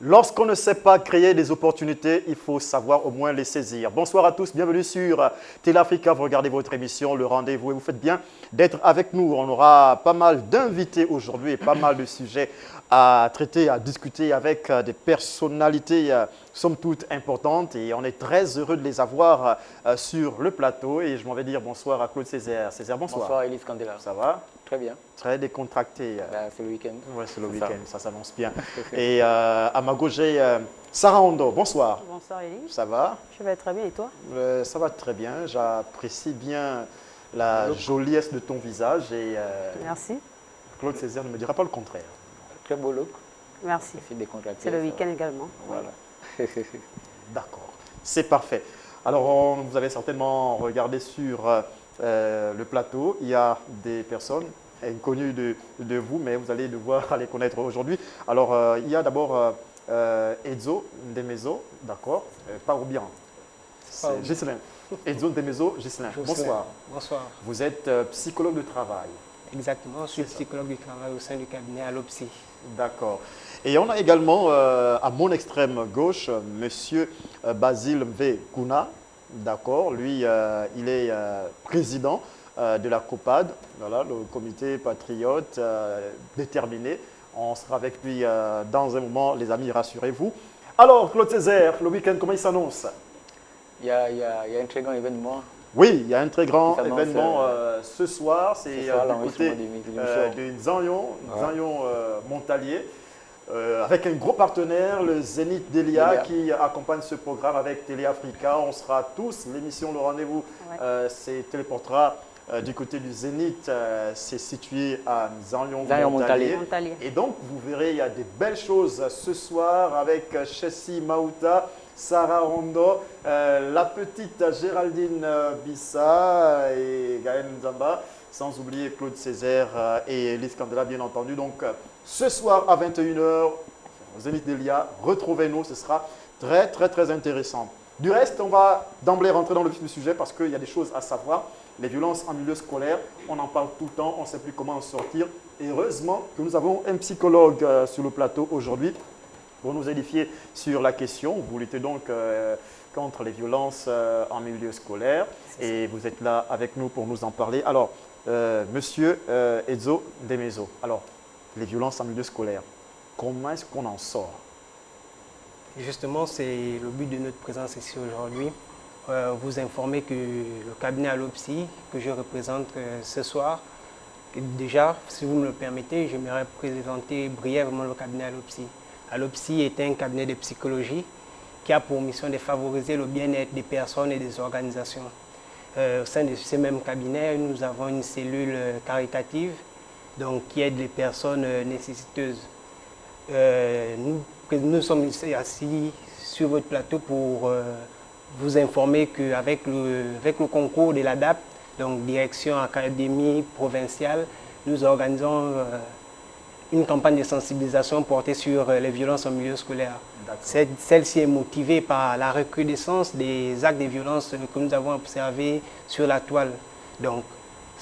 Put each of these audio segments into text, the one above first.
Lorsqu'on ne sait pas créer des opportunités, il faut savoir au moins les saisir. Bonsoir à tous, bienvenue sur Télé Africa. Vous regardez votre émission, Le Rendez-vous, et vous faites bien d'être avec nous. On aura pas mal d'invités aujourd'hui et pas mal de sujets à traiter, à discuter avec des personnalités, somme toute importantes. Et on est très heureux de les avoir sur le plateau. Et je m'en vais dire bonsoir à Claude Césaire. Césaire, bonsoir. Bonsoir, Elise Candela. Ça va? Très bien. Très décontracté. C'est le week-end. Oui, c'est le week-end, ça s'annonce bien. Et à ma gauche, j'ai Sarah Hondo. Bonsoir. Bonsoir Elie. Ça va? Je vais très bien et toi? Ça va très bien. J'apprécie bien la joliesse de ton visage et Merci. Claude Césaire ne me dira pas le contraire. Très beau look. Merci. C'est le week-end également. Voilà. D'accord, c'est parfait. Alors, vous avez certainement regardé sur le plateau, il y a des personnes inconnues de vous, mais vous allez devoir les connaître aujourd'hui. Alors, il y a d'abord Edzo Ndemezo, d'accord, pas ou bien. Ghislain. Edzo Ndemezo, Ghislain. Bonsoir. Bonsoir. Vous êtes psychologue de travail. Exactement, je suis psychologue du travail au sein du cabinet Allopsy. D'accord. Et on a également à mon extrême gauche, Monsieur Basile V. Kouna. D'accord. Lui, il est président de la COPAD, voilà, le comité patriote déterminé. On sera avec lui dans un moment, les amis, rassurez-vous. Alors, Claude Césaire, le week-end, comment il s'annonce? Il y a un très grand événement. Oui, il y a un très grand événement ce soir. C'est du côté de Nzanyon Montalier. Avec un gros partenaire, le Zénith d'Elia, qui accompagne ce programme avec Télé Africa. On sera tous, l'émission Le Rendez-vous c'est téléportera du côté du Zénith, c'est situé à Nzanyon Montalier. Et donc, vous verrez, il y a des belles choses ce soir avec Chessie Maouta, Sarah Hondo, la petite Géraldine Bissa et Gaël Nzamba, sans oublier Claude Césaire et Elise Candela, bien entendu. Donc, ce soir à 21 h, au Zénith d'Elia, retrouvez-nous, ce sera très, très, très intéressant. Du reste, on va d'emblée rentrer dans le vif du sujet parce qu'il y a des choses à savoir. Les violences en milieu scolaire, on en parle tout le temps, on ne sait plus comment en sortir. Et heureusement que nous avons un psychologue sur le plateau aujourd'hui pour nous édifier sur la question. Vous luttez donc contre les violences en milieu scolaire et vous êtes là avec nous pour nous en parler. Alors, Monsieur Edzo Ndemezo, alors, les violences en milieu scolaire, comment est-ce qu'on en sort? Justement, c'est le but de notre présence ici aujourd'hui. Vous informer que le cabinet Allopsy, que je représente ce soir, déjà, si vous me le permettez, j'aimerais présenter brièvement le cabinet Allopsy. Allopsy est un cabinet de psychologie qui a pour mission de favoriser le bien-être des personnes et des organisations. Au sein de ce même cabinet, nous avons une cellule caritative donc, qui aide les personnes nécessiteuses. Nous sommes assis sur votre plateau pour vous informer qu'avec le concours de l'ADAP, donc Direction Académie Provinciale, nous organisons une campagne de sensibilisation portée sur les violences en milieu scolaire. Celle-ci est motivée par la recrudescence des actes de violence que nous avons observés sur la toile. Donc,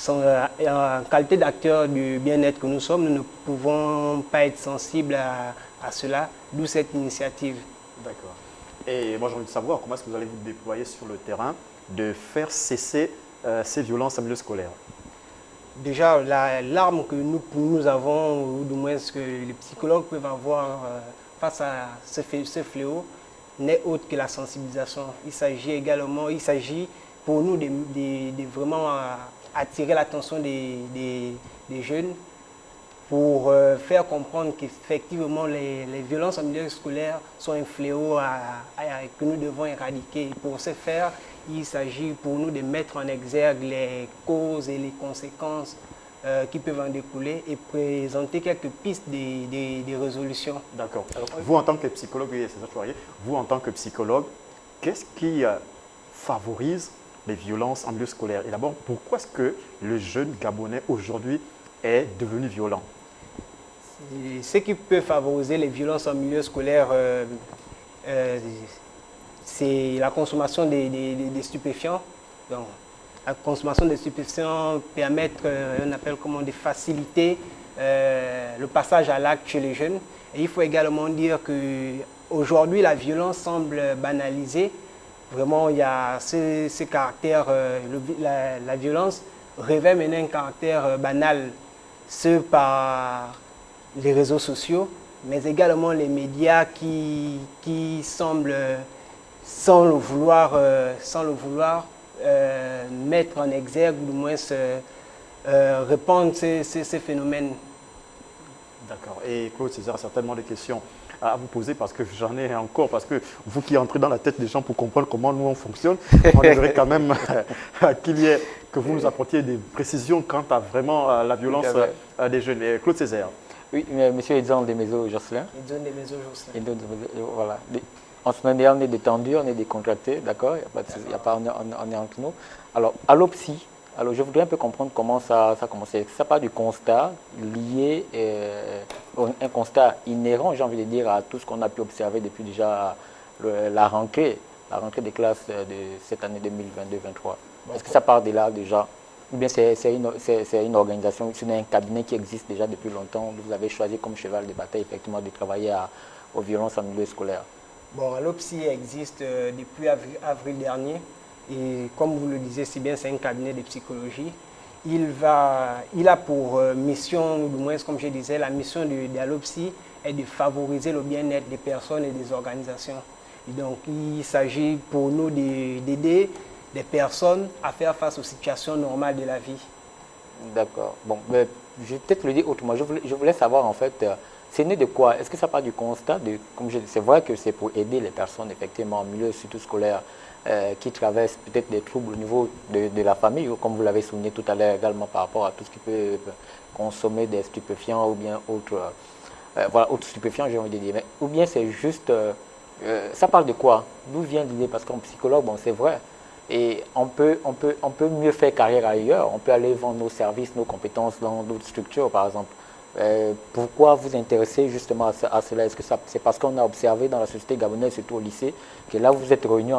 en qualité d'acteurs du bien-être que nous sommes, nous ne pouvons pas être sensibles à cela, d'où cette initiative. D'accord. Et moi, j'ai envie de savoir comment est-ce que vous allez vous déployer sur le terrain de faire cesser ces violences en milieu scolaire. Déjà, l'arme que nous avons, ou du moins ce que les psychologues peuvent avoir face à ce fléau, n'est autre que la sensibilisation. Il s'agit pour nous de vraiment attirer l'attention des jeunes pour faire comprendre qu'effectivement les violences en milieu scolaire sont un fléau que nous devons éradiquer. Et pour ce faire, il s'agit pour nous de mettre en exergue les causes et les conséquences qui peuvent en découler et présenter quelques pistes de résolution. D'accord. Vous, en tant que psychologue, vous, en tant que psychologue, qu'est-ce qui favorise les violences en milieu scolaire? Et d'abord, pourquoi est-ce que le jeune Gabonais aujourd'hui est devenu violent? Ce qui peut favoriser les violences en milieu scolaire, c'est la consommation des stupéfiants. Donc, la consommation des stupéfiants permet, on appelle comment, de faciliter le passage à l'acte chez les jeunes. Et il faut également dire qu'aujourd'hui, la violence semble banalisée. Vraiment, il y a ce caractère, la violence revêt maintenant un caractère banal, ce par les réseaux sociaux, mais également les médias qui semblent, sans le vouloir, mettre en exergue ou du moins répandre ces phénomènes. D'accord. Et Claude César a certainement des questions à vous poser parce que j'en ai encore, parce que vous qui entrez dans la tête des gens pour comprendre comment nous on fonctionne, on aimerait quand même que vous nous apportiez des précisions quant à vraiment la violence des jeunes. Et Claude César. Oui, monsieur Edson Desmaisons-Jocelyn. Edson Desmaisons-Jocelyn. Voilà. En ce moment, on est détendu, on est décontracté, d'accord? Il n'y a pas, on est entre nous. Alors, à l'OPSI, alors je voudrais un peu comprendre comment ça a commencé. Ça part du constat lié, un constat inhérent, j'ai envie de dire, à tout ce qu'on a pu observer depuis déjà la rentrée des classes de cette année 2022-2023. Est-ce que ça part de là déjà? Ou bien c'est une organisation, c'est un cabinet qui existe déjà depuis longtemps, vous avez choisi comme cheval de bataille effectivement de travailler aux violences en milieu scolaire? Bon, l'OPSI existe depuis avril dernier et comme vous le disiez si bien, c'est un cabinet de psychologie. Il a pour mission, ou du moins comme je disais, la mission de l'OPSI est de favoriser le bien-être des personnes et des organisations. Et donc il s'agit pour nous d'aider des personnes à faire face aux situations normales de la vie. D'accord. Bon, mais je vais peut-être le dire autrement. Je voulais savoir en fait, c'est né de quoi? Est-ce que ça part du constat comme je dis, c'est vrai que c'est pour aider les personnes effectivement en milieu surtout scolaire qui traversent peut-être des troubles au niveau de la famille, ou comme vous l'avez souligné tout à l'heure également par rapport à tout ce qui peut consommer des stupéfiants ou bien autres stupéfiants, j'ai envie de dire. Mais, ou bien c'est juste, ça parle de quoi? D'où vient l'idée? Parce qu'en psychologue, bon, c'est vrai. Et on peut mieux faire carrière ailleurs, on peut aller vendre nos services, nos compétences dans d'autres structures, par exemple. Pourquoi vous intéresser justement à cela? Est-ce que c'est parce qu'on a observé dans la société gabonaise, surtout au lycée, que là vous êtes réunis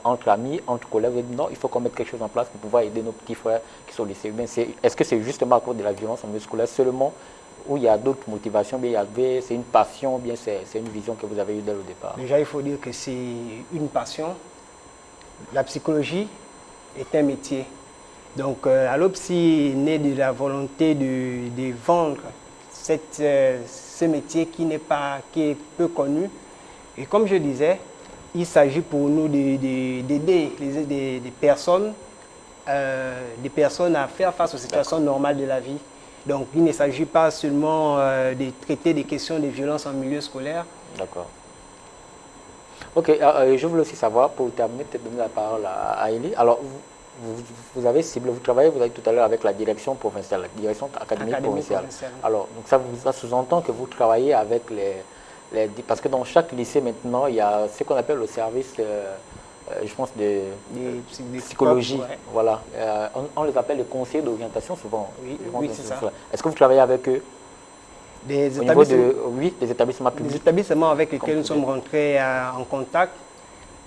entre amis, entre collègues, et non, il faut qu'on mette quelque chose en place pour pouvoir aider nos petits frères qui sont au lycée? Est-ce que c'est justement à cause de la violence en milieu scolaire seulement, ou il y a d'autres motivations, bien c'est une passion, bien c'est une vision que vous avez eue dès le départ? Déjà, il faut dire que c'est une passion. La psychologie est un métier. Donc, l'OPSI est né de la volonté de vendre ce métier qui est peu connu. Et comme je disais, il s'agit pour nous d'aider des personnes à faire face aux situations normales de la vie. Donc, il ne s'agit pas seulement de traiter des questions de violence en milieu scolaire. D'accord. Ok, je voulais aussi savoir, pour terminer, peut-être donner la parole à Élie. Alors, vous avez ciblé, vous travaillez, vous avez tout à l'heure avec la direction provinciale, la direction académique provinciale. Alors, donc ça sous-entend que vous travaillez avec parce que dans chaque lycée maintenant, il y a ce qu'on appelle le service, je pense, de psychologie. Ouais. Voilà. On les appelle les conseillers d'orientation souvent. Oui, c'est ça. Est-ce que vous travaillez avec eux? Des établissements publics. Les établissements avec lesquels nous sommes rentrés en contact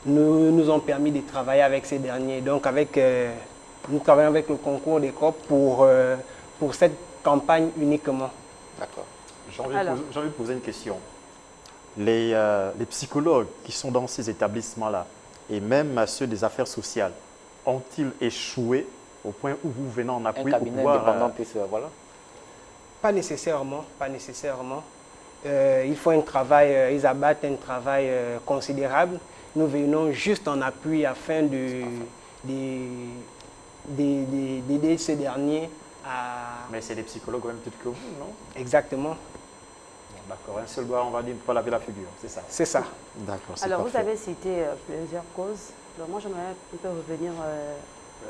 nous ont permis de travailler avec ces derniers. Donc, nous travaillons avec le concours des COP pour cette campagne uniquement. D'accord. J'ai envie de poser une question. Les psychologues qui sont dans ces établissements-là, et même ceux des affaires sociales, ont-ils échoué au point où vous venez en appui pour pouvoir... voilà. Pas nécessairement. Il faut un travail, ils abattent un travail considérable. Nous venons juste en appui afin d'aider ces derniers à... Mais c'est des psychologues au même titre que vous, non? Exactement. Bon, d'accord, un seul doigt, on va dire, ne pas laver la figure, c'est ça? C'est ça. D'accord, alors, parfait. Vous avez cité plusieurs causes. Alors, moi, j'aimerais un peu revenir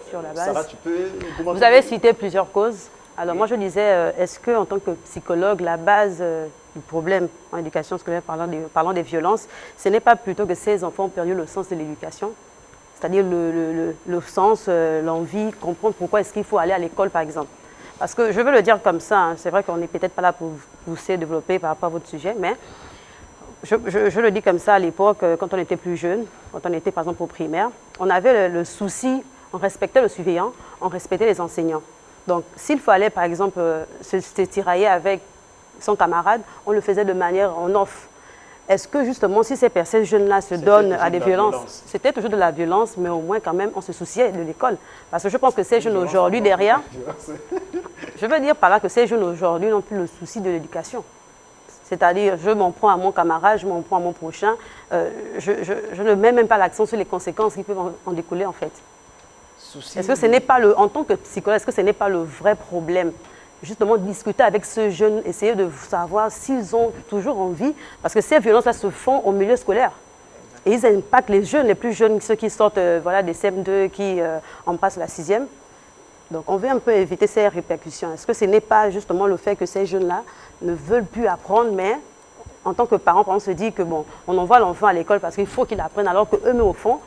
sur la base. Sarah, tu peux... Vous avez cité plusieurs causes. Alors, moi, je disais, est-ce qu'en tant que psychologue, la base du problème en éducation scolaire, parlant des violences, ce n'est pas plutôt que ces enfants ont perdu le sens de l'éducation, c'est-à-dire le sens, l'envie, comprendre pourquoi est-ce qu'il faut aller à l'école, par exemple. Parce que je veux le dire comme ça, hein, c'est vrai qu'on n'est peut-être pas là pour pousser, développer par rapport à votre sujet, mais je le dis comme ça à l'époque, quand on était plus jeune, quand on était par exemple au primaire, on avait le souci, on respectait le surveillant, on respectait les enseignants. Donc, s'il fallait, par exemple, se tirailler avec son camarade, on le faisait de manière en off. Est-ce que, justement, si ces jeunes-là se donnent à des violences, c'était toujours de la violence, mais au moins, quand même, on se souciait de l'école. Parce que je pense que ces jeunes aujourd'hui, derrière, je veux dire par là que ces jeunes aujourd'hui n'ont plus le souci de l'éducation. C'est-à-dire, je m'en prends à mon camarade, je m'en prends à mon prochain. Je ne mets même pas l'accent sur les conséquences qui peuvent en découler, en fait. Est-ce que ce n'est pas en tant que psychologue, est-ce que ce n'est pas le vrai problème? Justement, discuter avec ce jeune, essayer de savoir s'ils ont toujours envie, parce que ces violences-là se font au milieu scolaire. Et ils impactent les jeunes, les plus jeunes, ceux qui sortent voilà, des CM2, qui en passent la 6e. Donc, on veut un peu éviter ces répercussions. Est-ce que ce n'est pas justement le fait que ces jeunes-là ne veulent plus apprendre, mais en tant que parents, on se dit que bon, on envoie l'enfant à l'école parce qu'il faut qu'il apprenne, alors qu'eux-mêmes, au fond,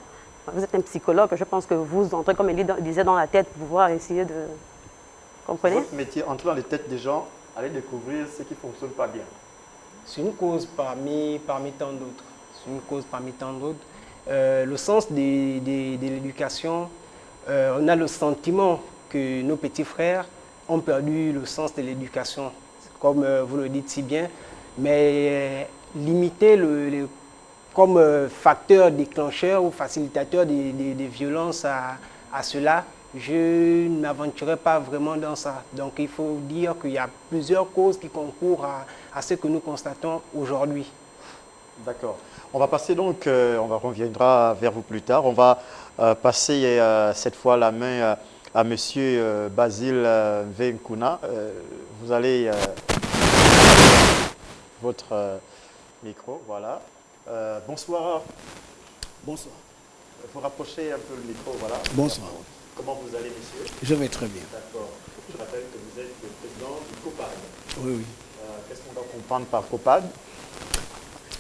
vous êtes un psychologue, je pense que vous entrez, comme Elie disait, dans la tête pour pouvoir essayer de... Comprenez? Votre métier, entrer dans les têtes des gens, aller découvrir ce qui ne fonctionne pas bien. C'est une cause parmi tant d'autres. C'est une cause parmi tant d'autres. Le sens de l'éducation, on a le sentiment que nos petits frères ont perdu le sens de l'éducation, comme vous le dites si bien, mais limiter comme facteur déclencheur ou facilitateur des violences à cela, je ne m'aventurerai pas vraiment dans ça. Donc il faut dire qu'il y a plusieurs causes qui concourent à ce que nous constatons aujourd'hui. D'accord. On va passer donc, on reviendra vers vous plus tard, on va passer cette fois la main à Monsieur Basile Mvenkuna. Vous allez... votre micro, voilà. Bonsoir. Bonsoir. Il faut rapprocher un peu le micro, voilà. Bonsoir. Comment vous allez, monsieur? Je vais très bien. D'accord. Je rappelle que vous êtes le président du COPAD. Oui, oui. Qu'est-ce qu'on doit comprendre par COPAD?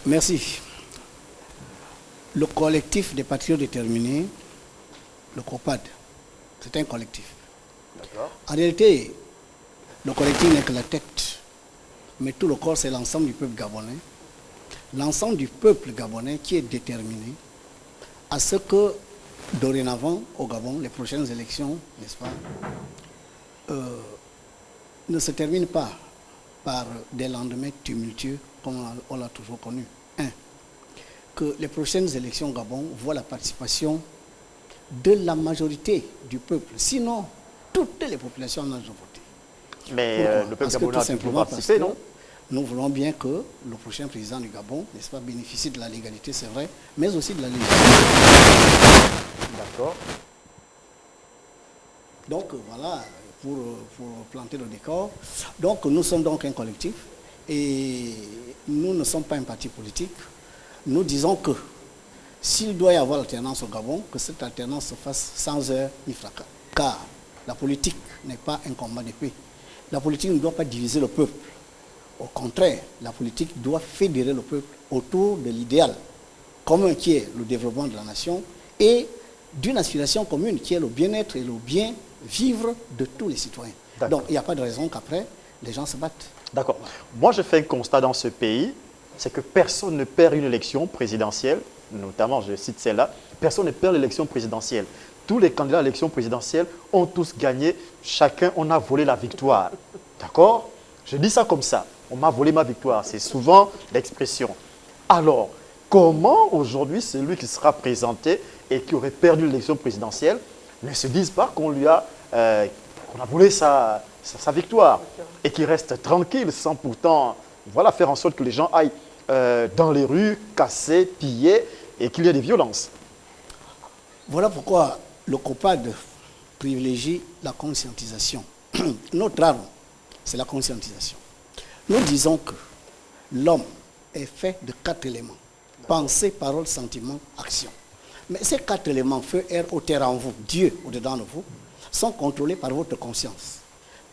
Merci. Le collectif des patriotes déterminés, le COPAD, c'est un collectif. D'accord. En réalité, le collectif n'est que la tête, mais tout le corps, c'est l'ensemble du peuple gabonais. L'ensemble du peuple gabonais qui est déterminé à ce que, dorénavant, au Gabon, les prochaines élections, n'est-ce pas, ne se terminent pas par des lendemains tumultueux, comme on l'a toujours connu. Que les prochaines élections au Gabon voient la participation de la majorité du peuple. Sinon, toutes les populations en âge de voter. Mais le peuple gabonais a toujours participé, non? Nous voulons bien que le prochain président du Gabon, n'est-ce pas, bénéficie de la légalité, c'est vrai, mais aussi de la légitimité. D'accord. Donc voilà, pour planter le décor. Donc nous sommes donc un collectif et nous ne sommes pas un parti politique. Nous disons que s'il doit y avoir alternance au Gabon, que cette alternance se fasse sans heurts ni fracas. Car la politique n'est pas un combat d'épée. La politique ne doit pas diviser le peuple. Au contraire, la politique doit fédérer le peuple autour de l'idéal commun qui est le développement de la nation et d'une aspiration commune qui est le bien-être et le bien-vivre de tous les citoyens. Donc il n'y a pas de raison qu'après, les gens se battent. D'accord. Moi, je fais un constat dans ce pays, c'est que personne ne perd une élection présidentielle, notamment, je cite celle-là, personne ne perd l'élection présidentielle. Tous les candidats à l'élection présidentielle ont tous gagné, chacun, on a volé la victoire. D'accord? Je dis ça comme ça. On m'a volé ma victoire. C'est souvent l'expression. Alors, comment aujourd'hui celui qui sera présenté et qui aurait perdu l'élection présidentielle ne se dise pas qu'on lui a, qu'on a volé sa victoire et qu'il reste tranquille sans pourtant voilà, faire en sorte que les gens aillent dans les rues, casser, piller et qu'il y ait des violences? Voilà pourquoi le COPAD privilégie la conscientisation. Notre arme, c'est la conscientisation. Nous disons que l'homme est fait de 4 éléments. Pensée, parole, sentiment, action. Mais ces 4 éléments, feu, air, eau, terre en vous, Dieu au-dedans de vous, sont contrôlés par votre conscience.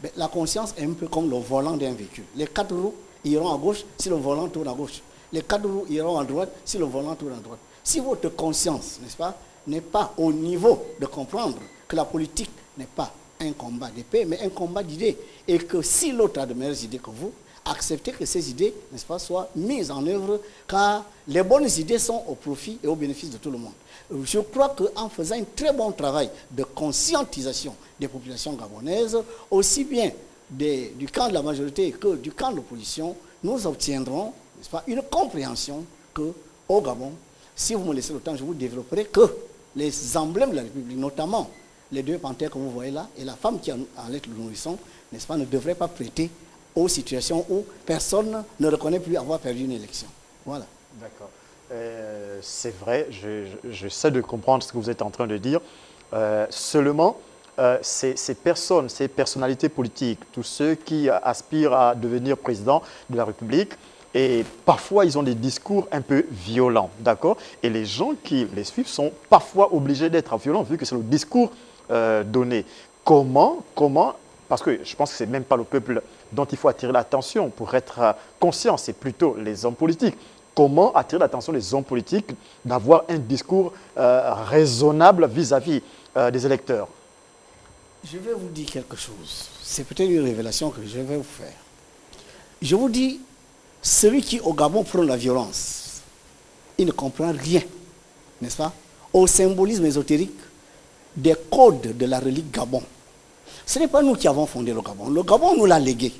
Mais la conscience est un peu comme le volant d'un véhicule. Les 4 roues iront à gauche si le volant tourne à gauche. Les 4 roues iront à droite si le volant tourne à droite. Si votre conscience, n'est-ce pas, n'est pas au niveau de comprendre que la politique n'est pas un combat d'épée, mais un combat d'idées, et que si l'autre a de meilleures idées que vous, accepter que ces idées, n'est-ce pas, soient mises en œuvre, car les bonnes idées sont au profit et au bénéfice de tout le monde. Je crois qu'en faisant un très bon travail de conscientisation des populations gabonaises, aussi bien du camp de la majorité que du camp de l'opposition, nous obtiendrons, n'est-ce pas, une compréhension qu'au Gabon, si vous me laissez le temps, je vous développerai que les emblèmes de la République, notamment les 2 panthères que vous voyez là, et la femme qui enlève le nourrisson, n'est-ce pas, ne devraient pas prêter aux situations où personne ne reconnaît plus avoir perdu une élection. Voilà. D'accord. C'est vrai, j'essaie de comprendre ce que vous êtes en train de dire. Seulement, ces personnes, ces personnalités politiques, tous ceux qui aspirent à devenir président de la République, et parfois ils ont des discours un peu violents, d'accord? Et les gens qui les suivent sont parfois obligés d'être violents vu que c'est le discours donné. Comment, parce que je pense que ce n'est même pas le peuple dont il faut attirer l'attention pour être conscient, c'est plutôt les hommes politiques. Comment attirer l'attention des hommes politiques d'avoir un discours raisonnable vis-à-vis des électeurs? Je vais vous dire quelque chose. C'est peut-être une révélation que je vais vous faire. Je vous dis, celui qui au Gabon prend la violence, il ne comprend rien, n'est-ce pas, au symbolisme ésotérique des codes de la relique Gabon. Ce n'est pas nous qui avons fondé le Gabon. Le Gabon nous l'a légué.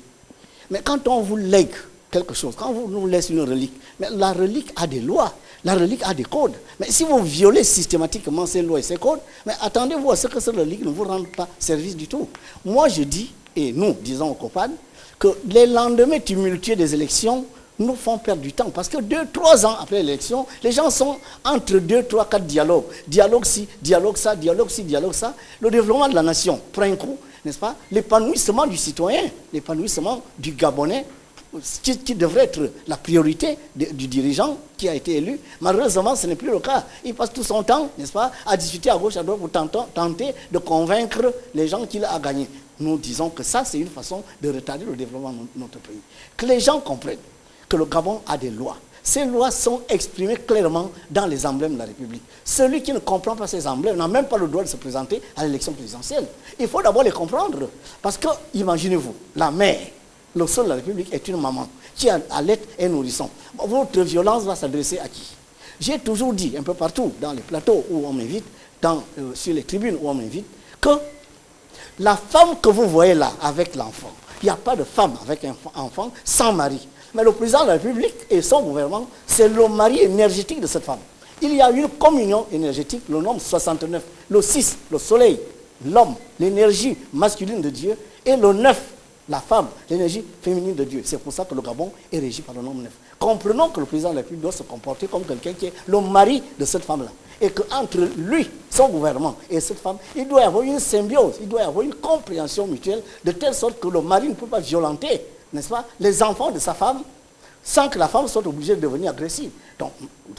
Mais quand on vous lègue quelque chose, quand on nous laisse une relique, mais la relique a des lois, la relique a des codes. Mais si vous violez systématiquement ces lois et ces codes, mais attendez-vous à ce que cette relique ne vous rende pas service du tout. Moi je dis, et nous disons au COPAD, que les lendemains tumultueux des élections nous font perdre du temps. Parce que 2-3 ans après l'élection, les gens sont entre 2, 3, 4 dialogues. Dialogue ci, dialogue ça, dialogue ci, dialogue ça. Le développement de la nation prend un coup, n'est-ce pas? L'épanouissement du citoyen, l'épanouissement du Gabonais, qui devrait être la priorité du dirigeant qui a été élu. Malheureusement, ce n'est plus le cas. Il passe tout son temps, n'est-ce pas, à discuter à gauche, à droite pour tenter de convaincre les gens qu'il a gagné. Nous disons que ça, c'est une façon de retarder le développement de notre pays. Que les gens comprennent que le Gabon a des lois. Ces lois sont exprimées clairement dans les emblèmes de la République. Celui qui ne comprend pas ces emblèmes n'a même pas le droit de se présenter à l'élection présidentielle. Il faut d'abord les comprendre. Parce que, imaginez-vous, la mère, le sol de la République est une maman qui allait un nourrisson. Votre violence va s'adresser à qui? J'ai toujours dit, un peu partout, dans les plateaux où on m'invite, sur les tribunes où on m'invite, que la femme que vous voyez là, avec l'enfant, il n'y a pas de femme avec un enfant sans mari. Mais le président de la République et son gouvernement, c'est le mari énergétique de cette femme. Il y a une communion énergétique, le nombre 69, le 6, le soleil, l'homme, l'énergie masculine de Dieu, et le 9, la femme, l'énergie féminine de Dieu. C'est pour ça que le Gabon est régi par le nombre 9. Comprenons que le président de la République doit se comporter comme quelqu'un qui est le mari de cette femme-là. Et qu'entre lui, son gouvernement et cette femme, il doit y avoir une symbiose, il doit y avoir une compréhension mutuelle, de telle sorte que le mari ne peut pas violenter, n'est-ce pas, les enfants de sa femme, sans que la femme soit obligée de devenir agressive. Donc,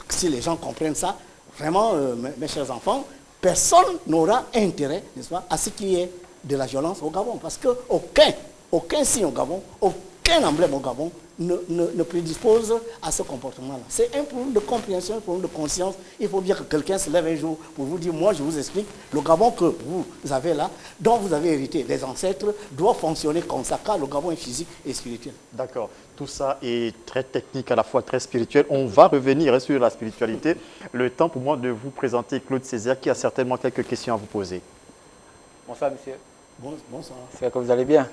si les gens comprennent ça, vraiment, mes chers enfants, personne n'aura intérêt, n'est-ce pas, à ce qu'il y ait de la violence au Gabon. Parce qu'aucun signe au Gabon, aucun emblème au Gabon ne prédispose à ce comportement-là. C'est un problème de compréhension, un problème de conscience. Il faut bien que quelqu'un se lève un jour pour vous dire, moi je vous explique, le Gabon que vous avez là, dont vous avez hérité des ancêtres, doit fonctionner comme ça, car le Gabon est physique et spirituel. D'accord. Tout ça est très technique, à la fois très spirituel. On va revenir sur la spiritualité. Le temps pour moi de vous présenter Claude Césaire, qui a certainement quelques questions à vous poser. Bonsoir, monsieur. Bonsoir. J'espère que vous allez bien.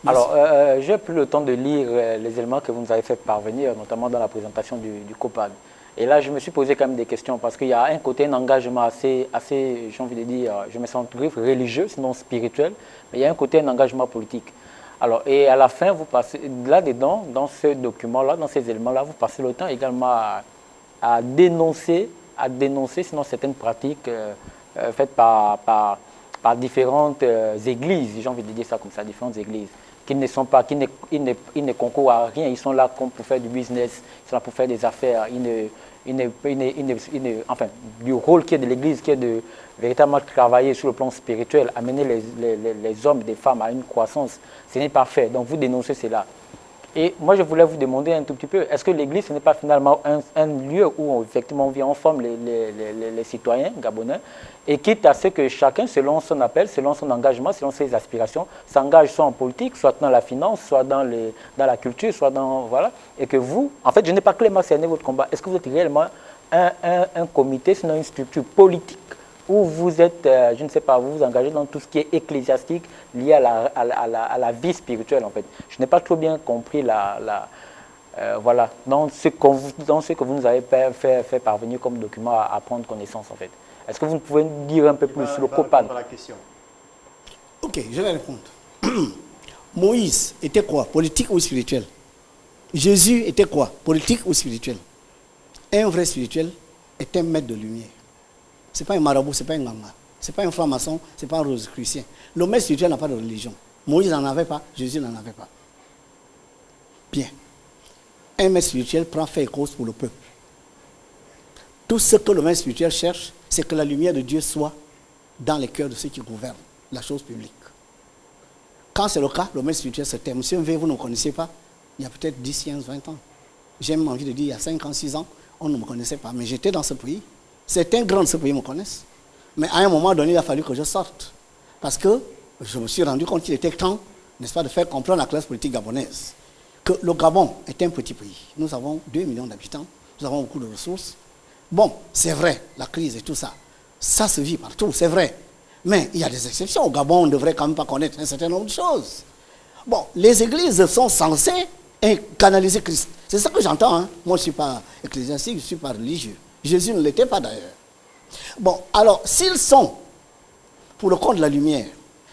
Merci. Alors, j'ai pris le temps de lire les éléments que vous nous avez fait parvenir, notamment dans la présentation du COPAD. Et là, je me suis posé quand même des questions, parce qu'il y a un côté, un engagement assez j'ai envie de dire, je me sens religieux, sinon spirituel, mais il y a un côté, un engagement politique. Alors, et à la fin, vous passez, là-dedans, dans ce document-là, dans ces éléments-là, vous passez le temps également à dénoncer sinon certaines pratiques faites par différentes églises, j'ai envie de dire ça comme ça, différentes églises, qui ne sont pas, ils ne concourent à rien, ils sont là comme pour faire du business, ils sont là pour faire des affaires, enfin, du rôle qui est de l'église, qui est de véritablement travailler sur le plan spirituel, amener les hommes et les femmes à une croissance, ce n'est pas fait, donc vous dénoncez cela. Et moi, je voulais vous demander un tout petit peu, est-ce que l'Église, ce n'est pas finalement un lieu où effectivement on vient, on forme les citoyens gabonais, et quitte à ce que chacun, selon son appel, selon son engagement, selon ses aspirations, s'engage soit en politique, soit dans la finance, soit dans la culture, soit dans... Voilà. Et que vous, en fait, je n'ai pas clairement cerné votre combat. Est-ce que vous êtes réellement un comité, sinon une structure politique où vous êtes, je ne sais pas, vous vous engagez dans tout ce qui est ecclésiastique lié à la vie spirituelle, en fait. Je n'ai pas trop bien compris voilà, dans ce que vous nous avez fait parvenir comme document à prendre connaissance, en fait. Est-ce que vous pouvez nous dire un peu plus sur le COPAN? La question. Ok, je vais répondre. Moïse était quoi? Politique ou spirituel? Jésus était quoi? Politique ou spirituel? Un vrai spirituel est un maître de lumière. Ce n'est pas un marabout, ce n'est pas un ganga. Ce n'est pas un franc-maçon, ce n'est pas un rosicrucien. Le maître spirituel n'a pas de religion. Moïse n'en avait pas, Jésus n'en avait pas. Bien. Un maître spirituel prend fait et cause pour le peuple. Tout ce que le maître spirituel cherche, c'est que la lumière de Dieu soit dans les cœurs de ceux qui gouvernent la chose publique. Quand c'est le cas, le maître spirituel se tait. Monsieur V, vous ne me connaissez pas, il y a peut-être 10, 15, 20 ans. J'ai même envie de dire, il y a 5 ans, 6 ans, on ne me connaissait pas. Mais j'étais dans ce pays. Certains grands de ce pays me connaissent. Mais à un moment donné, il a fallu que je sorte. Parce que je me suis rendu compte qu'il était temps, n'est-ce pas, de faire comprendre à la classe politique gabonaise que le Gabon est un petit pays. Nous avons 2 millions d'habitants, nous avons beaucoup de ressources. Bon, c'est vrai, la crise et tout ça, ça se vit partout, c'est vrai. Mais il y a des exceptions. Au Gabon, on ne devrait quand même pas connaître un certain nombre de choses. Bon, les églises sont censées canaliser Christ. C'est ça que j'entends. Hein. Moi, je ne suis pas ecclésiastique, je ne suis pas religieux. Jésus ne l'était pas d'ailleurs. Bon, alors, s'ils sont pour le compte de la lumière,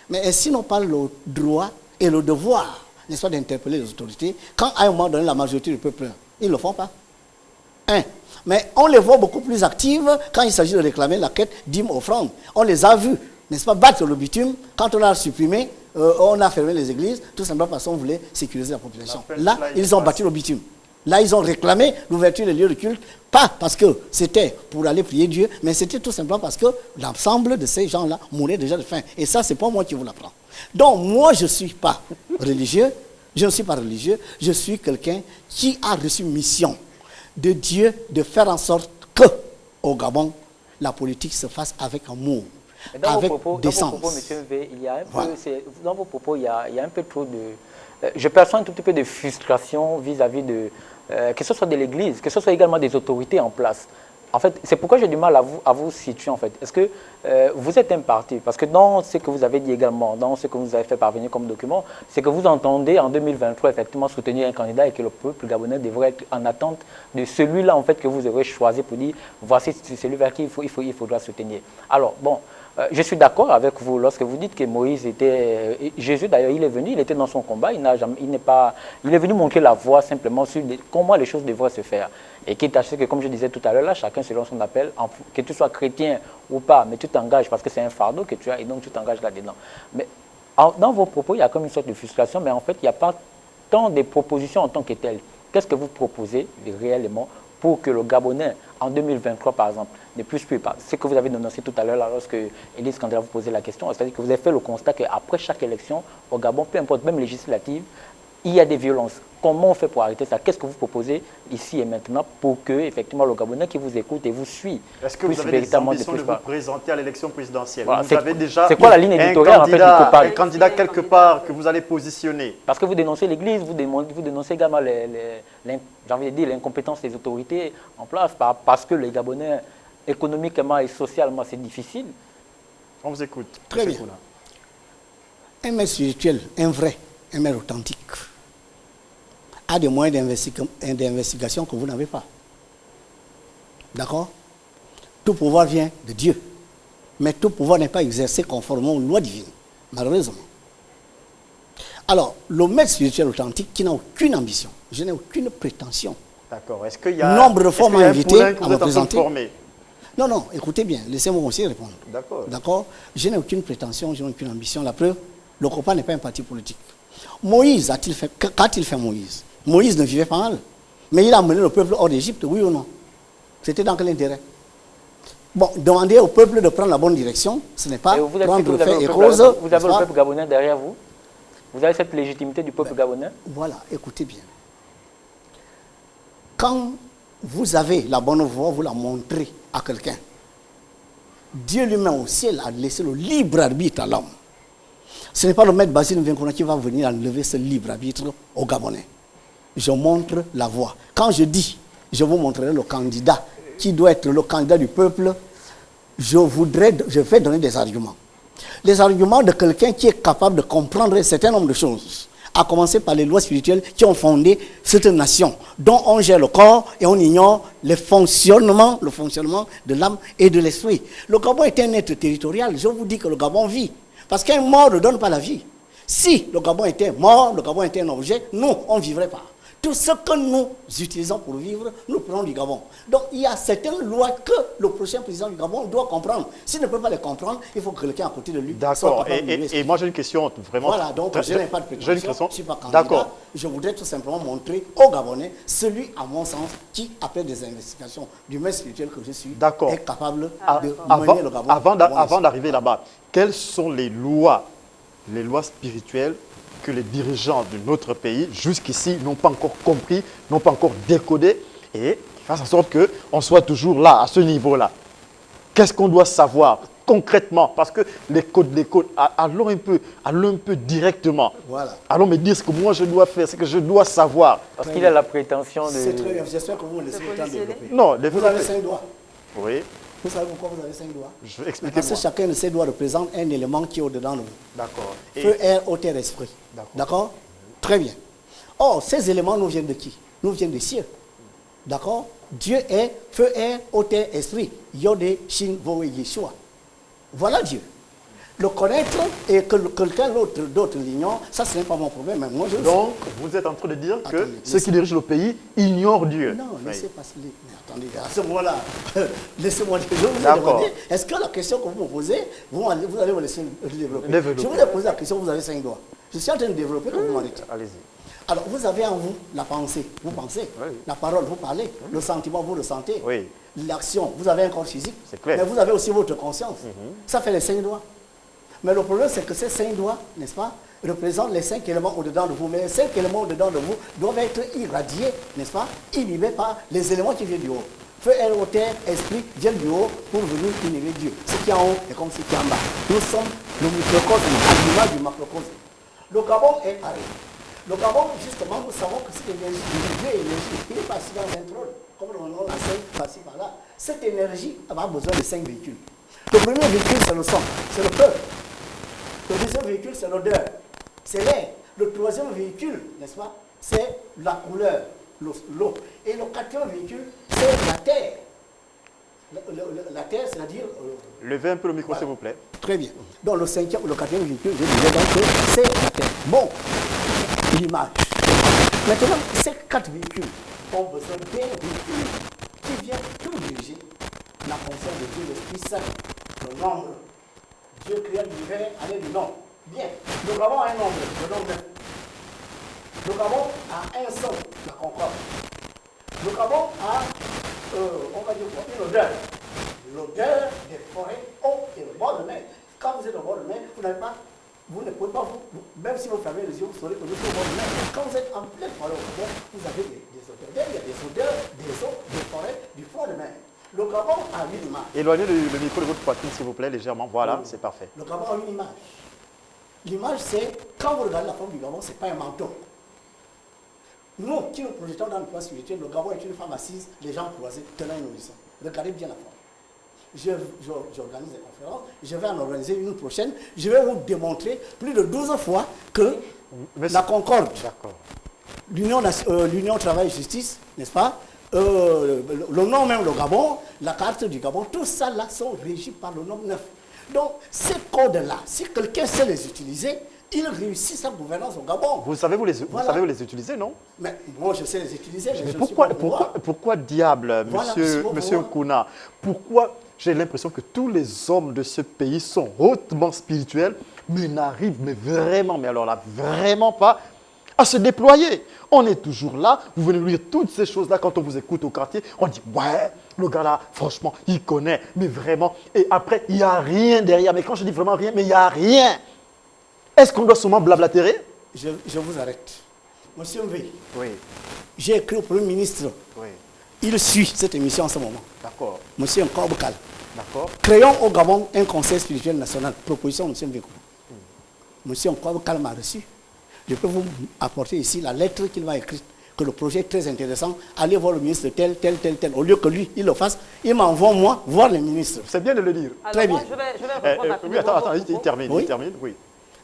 mais est-ce qu'ils n'ont pas le droit et le devoir, n'est-ce pas, d'interpeller les autorités, quand à un moment donné, la majorité du peuple, ils ne le font pas. Mais on les voit beaucoup plus actives quand il s'agit de réclamer la quête dîmes offrandes. On les a vus, n'est-ce pas, battre le bitume. Quand on a supprimé, on a fermé les églises, tout simplement parce qu'on voulait sécuriser la population. Là, ils ont battu le bitume. Là, ils ont réclamé l'ouverture des lieux de culte, pas parce que c'était pour aller prier Dieu, mais c'était tout simplement parce que l'ensemble de ces gens-là mouraient déjà de faim. Et ça, c'est pas moi qui vous l'apprends. Donc, moi, je ne suis pas religieux, je ne suis pas religieux, je suis quelqu'un qui a reçu mission de Dieu de faire en sorte que, au Gabon, la politique se fasse avec amour, avec décence. Dans vos propos, M. V, dans vos propos, il y a un peu trop de... je perçois un tout petit peu de frustration vis-à-vis de... que ce soit de l'Église, que ce soit également des autorités en place. En fait, c'est pourquoi j'ai du mal à vous situer, en fait. Est-ce que vous êtes un parti? Parce que dans ce que vous avez dit également, dans ce que vous avez fait parvenir comme document, c'est que vous entendez en 2023, effectivement, soutenir un candidat et que le peuple gabonais devrait être en attente de celui-là, en fait, que vous aurez choisi pour dire, voici celui vers qui il faudra soutenir. Alors, bon, je suis d'accord avec vous lorsque vous dites que Moïse était... Jésus, d'ailleurs, il est venu, il était dans son combat, il est venu montrer la voie simplement sur comment les choses devraient se faire. Et quitte à ce que, comme je disais tout à l'heure, là, chacun selon son appel, que tu sois chrétien ou pas, mais tu t'engages parce que c'est un fardeau que tu as et donc tu t'engages là-dedans. Mais dans vos propos, il y a comme une sorte de frustration, mais en fait, il n'y a pas tant de propositions en tant que telles. Qu'est-ce que vous proposez réellement pour que le Gabonais, en 2023 par exemple, ne puisse plus parler? Ce que vous avez dénoncé tout à l'heure là, lorsque Élise Kandela vous posait la question, c'est-à-dire que vous avez fait le constat qu'après chaque élection au Gabon, peu importe, même législative, il y a des violences. Comment on fait pour arrêter ça? Qu'est-ce que vous proposez ici et maintenant pour que, effectivement, le Gabonais qui vous écoute et vous suit Est-ce que vous avez des ambitions de vous présenter à l'élection présidentielle? Voilà, vous avez déjà c'est quoi la ligne éditoriale en fait, un candidat quelque part que vous allez positionner? Parce que vous dénoncez l'Église, vous dénoncez également j'ai envie de dire l'incompétence des autorités en place, parce que les Gabonais, économiquement et socialement, c'est difficile. On vous écoute. Très bien. Un maître spirituel, un vrai, un maître authentique, a des moyens d'investigation que vous n'avez pas. D'accord? Tout pouvoir vient de Dieu. Mais tout pouvoir n'est pas exercé conformément aux lois divines, malheureusement. Alors, le maître spirituel authentique qui n'a aucune ambition, je n'ai aucune prétention. D'accord. Est-ce qu'il y a nombre de fois m'a invité à me présenter? Non, non, écoutez bien, laissez-moi aussi répondre. D'accord. D'accord? Je n'ai aucune prétention, je n'ai aucune ambition. La preuve, le COPAN n'est pas un parti politique. Moïse a-t-il fait, qu'a-t-il fait Moïse? Moïse ne vivait pas mal. Mais il a mené le peuple hors d'Égypte, oui ou non? C'était dans quel intérêt? Bon, demander au peuple de prendre la bonne direction, ce n'est pas prendre fait et cause. Vous avez le peuple gabonais derrière vous? Vous avez cette légitimité du peuple gabonais? Voilà, écoutez bien. Quand vous avez la bonne voie, vous la montrez à quelqu'un. Dieu lui-même au ciel a laissé le libre arbitre à l'homme. Ce n'est pas le maître Basile Mvenkona qui va venir enlever ce libre arbitre aux Gabonais. Je montre la voie. Quand je dis, je vous montrerai le candidat qui doit être le candidat du peuple, je vais donner des arguments. Les arguments de quelqu'un qui est capable de comprendre un certain nombre de choses, à commencer par les lois spirituelles qui ont fondé cette nation, dont on gère le corps et on ignore le fonctionnement de l'âme et de l'esprit. Le Gabon est un être territorial. Je vous dis que le Gabon vit. Parce qu'un mort ne donne pas la vie. Si le Gabon était mort, le Gabon était un objet, nous, on ne vivrait pas. Tout ce que nous utilisons pour vivre, nous prenons du Gabon. Donc, il y a certaines lois que le prochain président du Gabon doit comprendre. S'il ne peut pas les comprendre, il faut que quelqu'un à côté de lui soit capable de lui expliquer. Et moi, j'ai une question vraiment... Voilà, donc je n'ai pas de prétention, je ne suis pas candidat. D'accord. Je voudrais tout simplement montrer aux Gabonais celui, à mon sens, qui, après des investigations du maître spirituel que je suis, est capable de mener le Gabon. Avant d'arriver là-bas, quelles sont les lois spirituelles que les dirigeants de notre pays, jusqu'ici, n'ont pas encore compris, n'ont pas encore décodé, et fassent en sorte qu'on soit toujours là, à ce niveau-là? Qu'est-ce qu'on doit savoir concrètement? Parce que les codes, allons un peu directement. Voilà. Allons me dire ce que moi je dois faire, ce que je dois savoir. Parce qu'il a la prétention de... C'est très bien, j'espère que vous me laissez le temps de développer. Non, vous avez 5 doigts. Oui. Vous savez pourquoi vous avez 5 doigts? Je vais expliquer. Parce que chacun de ces doigts représente un élément qui est au-dedans de vous. D'accord. Feu, air, eau, terre, esprit. D'accord? Très bien. Or, ces éléments nous viennent de qui? Nous viennent des cieux. D'accord? Dieu est feu, air, eau, terre, esprit. Yodé, Shin, Voé, Yeshua. Voilà Dieu. Le connaître et que quelqu'un d'autre l'ignore, ça ce n'est pas mon problème. Mais moi, donc, vous êtes en train de dire que ceux qui dirigent le pays ignorent Dieu. Non, laissez passer. Mais attendez, à ce moment-là, laissez-moi dire. Je vous ai demandé, est-ce que la question que vous me posez, vous allez me laisser développer? Je vous ai posé la question, vous avez 5 doigts. Je suis en train de développer, que vous m'arrêtez. Allez-y. Alors, vous avez en vous la pensée, vous pensez. Oui. La parole, vous parlez. Le sentiment, vous le sentez. Oui. L'action, vous avez un corps physique. C'est clair. Mais vous avez aussi votre conscience. Ça fait les 5 doigts. Mais le problème, c'est que ces 5 doigts, n'est-ce pas, représentent les 5 éléments au-dedans de vous. Mais les 5 éléments au-dedans de vous doivent être irradiés, n'est-ce pas, inhibés par les éléments qui viennent du haut. Feu, air, terre, esprit viennent du haut pour venir inhiber Dieu. Ce qui est en haut est comme ce qui est en bas. Nous sommes le microcosme, à l'image du macrocosme. Le Gabon est pareil. Le Gabon, justement, nous savons que cette énergie, Dieu est énergie, il est passé dans un trône, comme on l'enseigne par-ci par-là. Cette énergie a besoin de 5 véhicules. Le premier véhicule, c'est le sang, c'est le peuple. Le deuxième véhicule, c'est l'odeur, c'est l'air. Le troisième véhicule, n'est-ce pas, c'est la couleur, l'eau. Et le quatrième véhicule, c'est la terre. La terre, c'est-à-dire... Levez un peu le micro, voilà. S'il vous plaît. Très bien. Donc le quatrième véhicule, je disais donc que c'est la terre. Bon, l'image. Maintenant, ces 4 véhicules ont besoin d'un véhicule qui vient tout diriger. La fonction de Dieu, l'Esprit Saint, le nombre. Dieu créa l'univers avec du nombre. Bien. Le Gabon a un nombre, le nombre 9. Le Gabon a un son, la concorde. Le Gabon a, on va dire quoi, une odeur. L'odeur des forêts hautes et au bord de mer. Quand vous êtes au bord de mer, vous ne pouvez pas, même si vous fermez les yeux, vous saurez que vous êtes au bord de mer. Quand vous êtes en pleine forêt au Gabon, vous avez des odeurs. Il y a des odeurs, des eaux, des forêts, du fond de mer. Le Gabon a une image. Éloignez le micro de votre poitrine, s'il vous plaît, légèrement. Voilà, c'est parfait. Le Gabon a une image. L'image, c'est, quand vous regardez la forme du Gabon, ce n'est pas un manteau. Nous, qui nous projetons dans le plan spirituel, le Gabon est une femme assise, les jambes croisées, tenant une nourrisson. Regardez bien la forme. J'organise des conférences, je vais en organiser une prochaine. Je vais vous démontrer plus de 12 fois que la Concorde, l'Union Travail et Justice, n'est-ce pas, le nom même, le Gabon, la carte du Gabon, tout ça là sont régis par le nombre 9. Donc, ces codes-là, si quelqu'un sait les utiliser, il réussit sa gouvernance au Gabon. Vous savez vous les utiliser, non? Mais moi, je sais les utiliser. Mais pourquoi diable, monsieur Nkuna, pourquoi j'ai l'impression que tous les hommes de ce pays sont hautement spirituels, mais n'arrivent vraiment pas à se déployer? On est toujours là, vous venez nous dire toutes ces choses-là quand on vous écoute au quartier, on dit ouais, le gars là, franchement, il connaît, mais vraiment, et après, il n'y a rien derrière. Mais quand je dis vraiment rien, mais il n'y a rien. Est-ce qu'on doit seulement blablatérer? je vous arrête. Monsieur V, oui. J'ai écrit au Premier ministre. Oui. Il suit cette émission en ce moment. D'accord. Monsieur Nkobukal. D'accord. Créons au Gabon un conseil spirituel national. Proposition de Monsieur Mvékou. Monsieur Nkobukal m'a reçu. Je peux vous apporter ici la lettre qu'il m'a écrite, que le projet est très intéressant. Allez voir le ministre tel. Au lieu que lui, il le fasse, il m'envoie moi voir le ministre. C'est bien de le dire. Alors, très moi, bien. Je vais répondre oui, attends, il termine. Oui. Il termine, oui.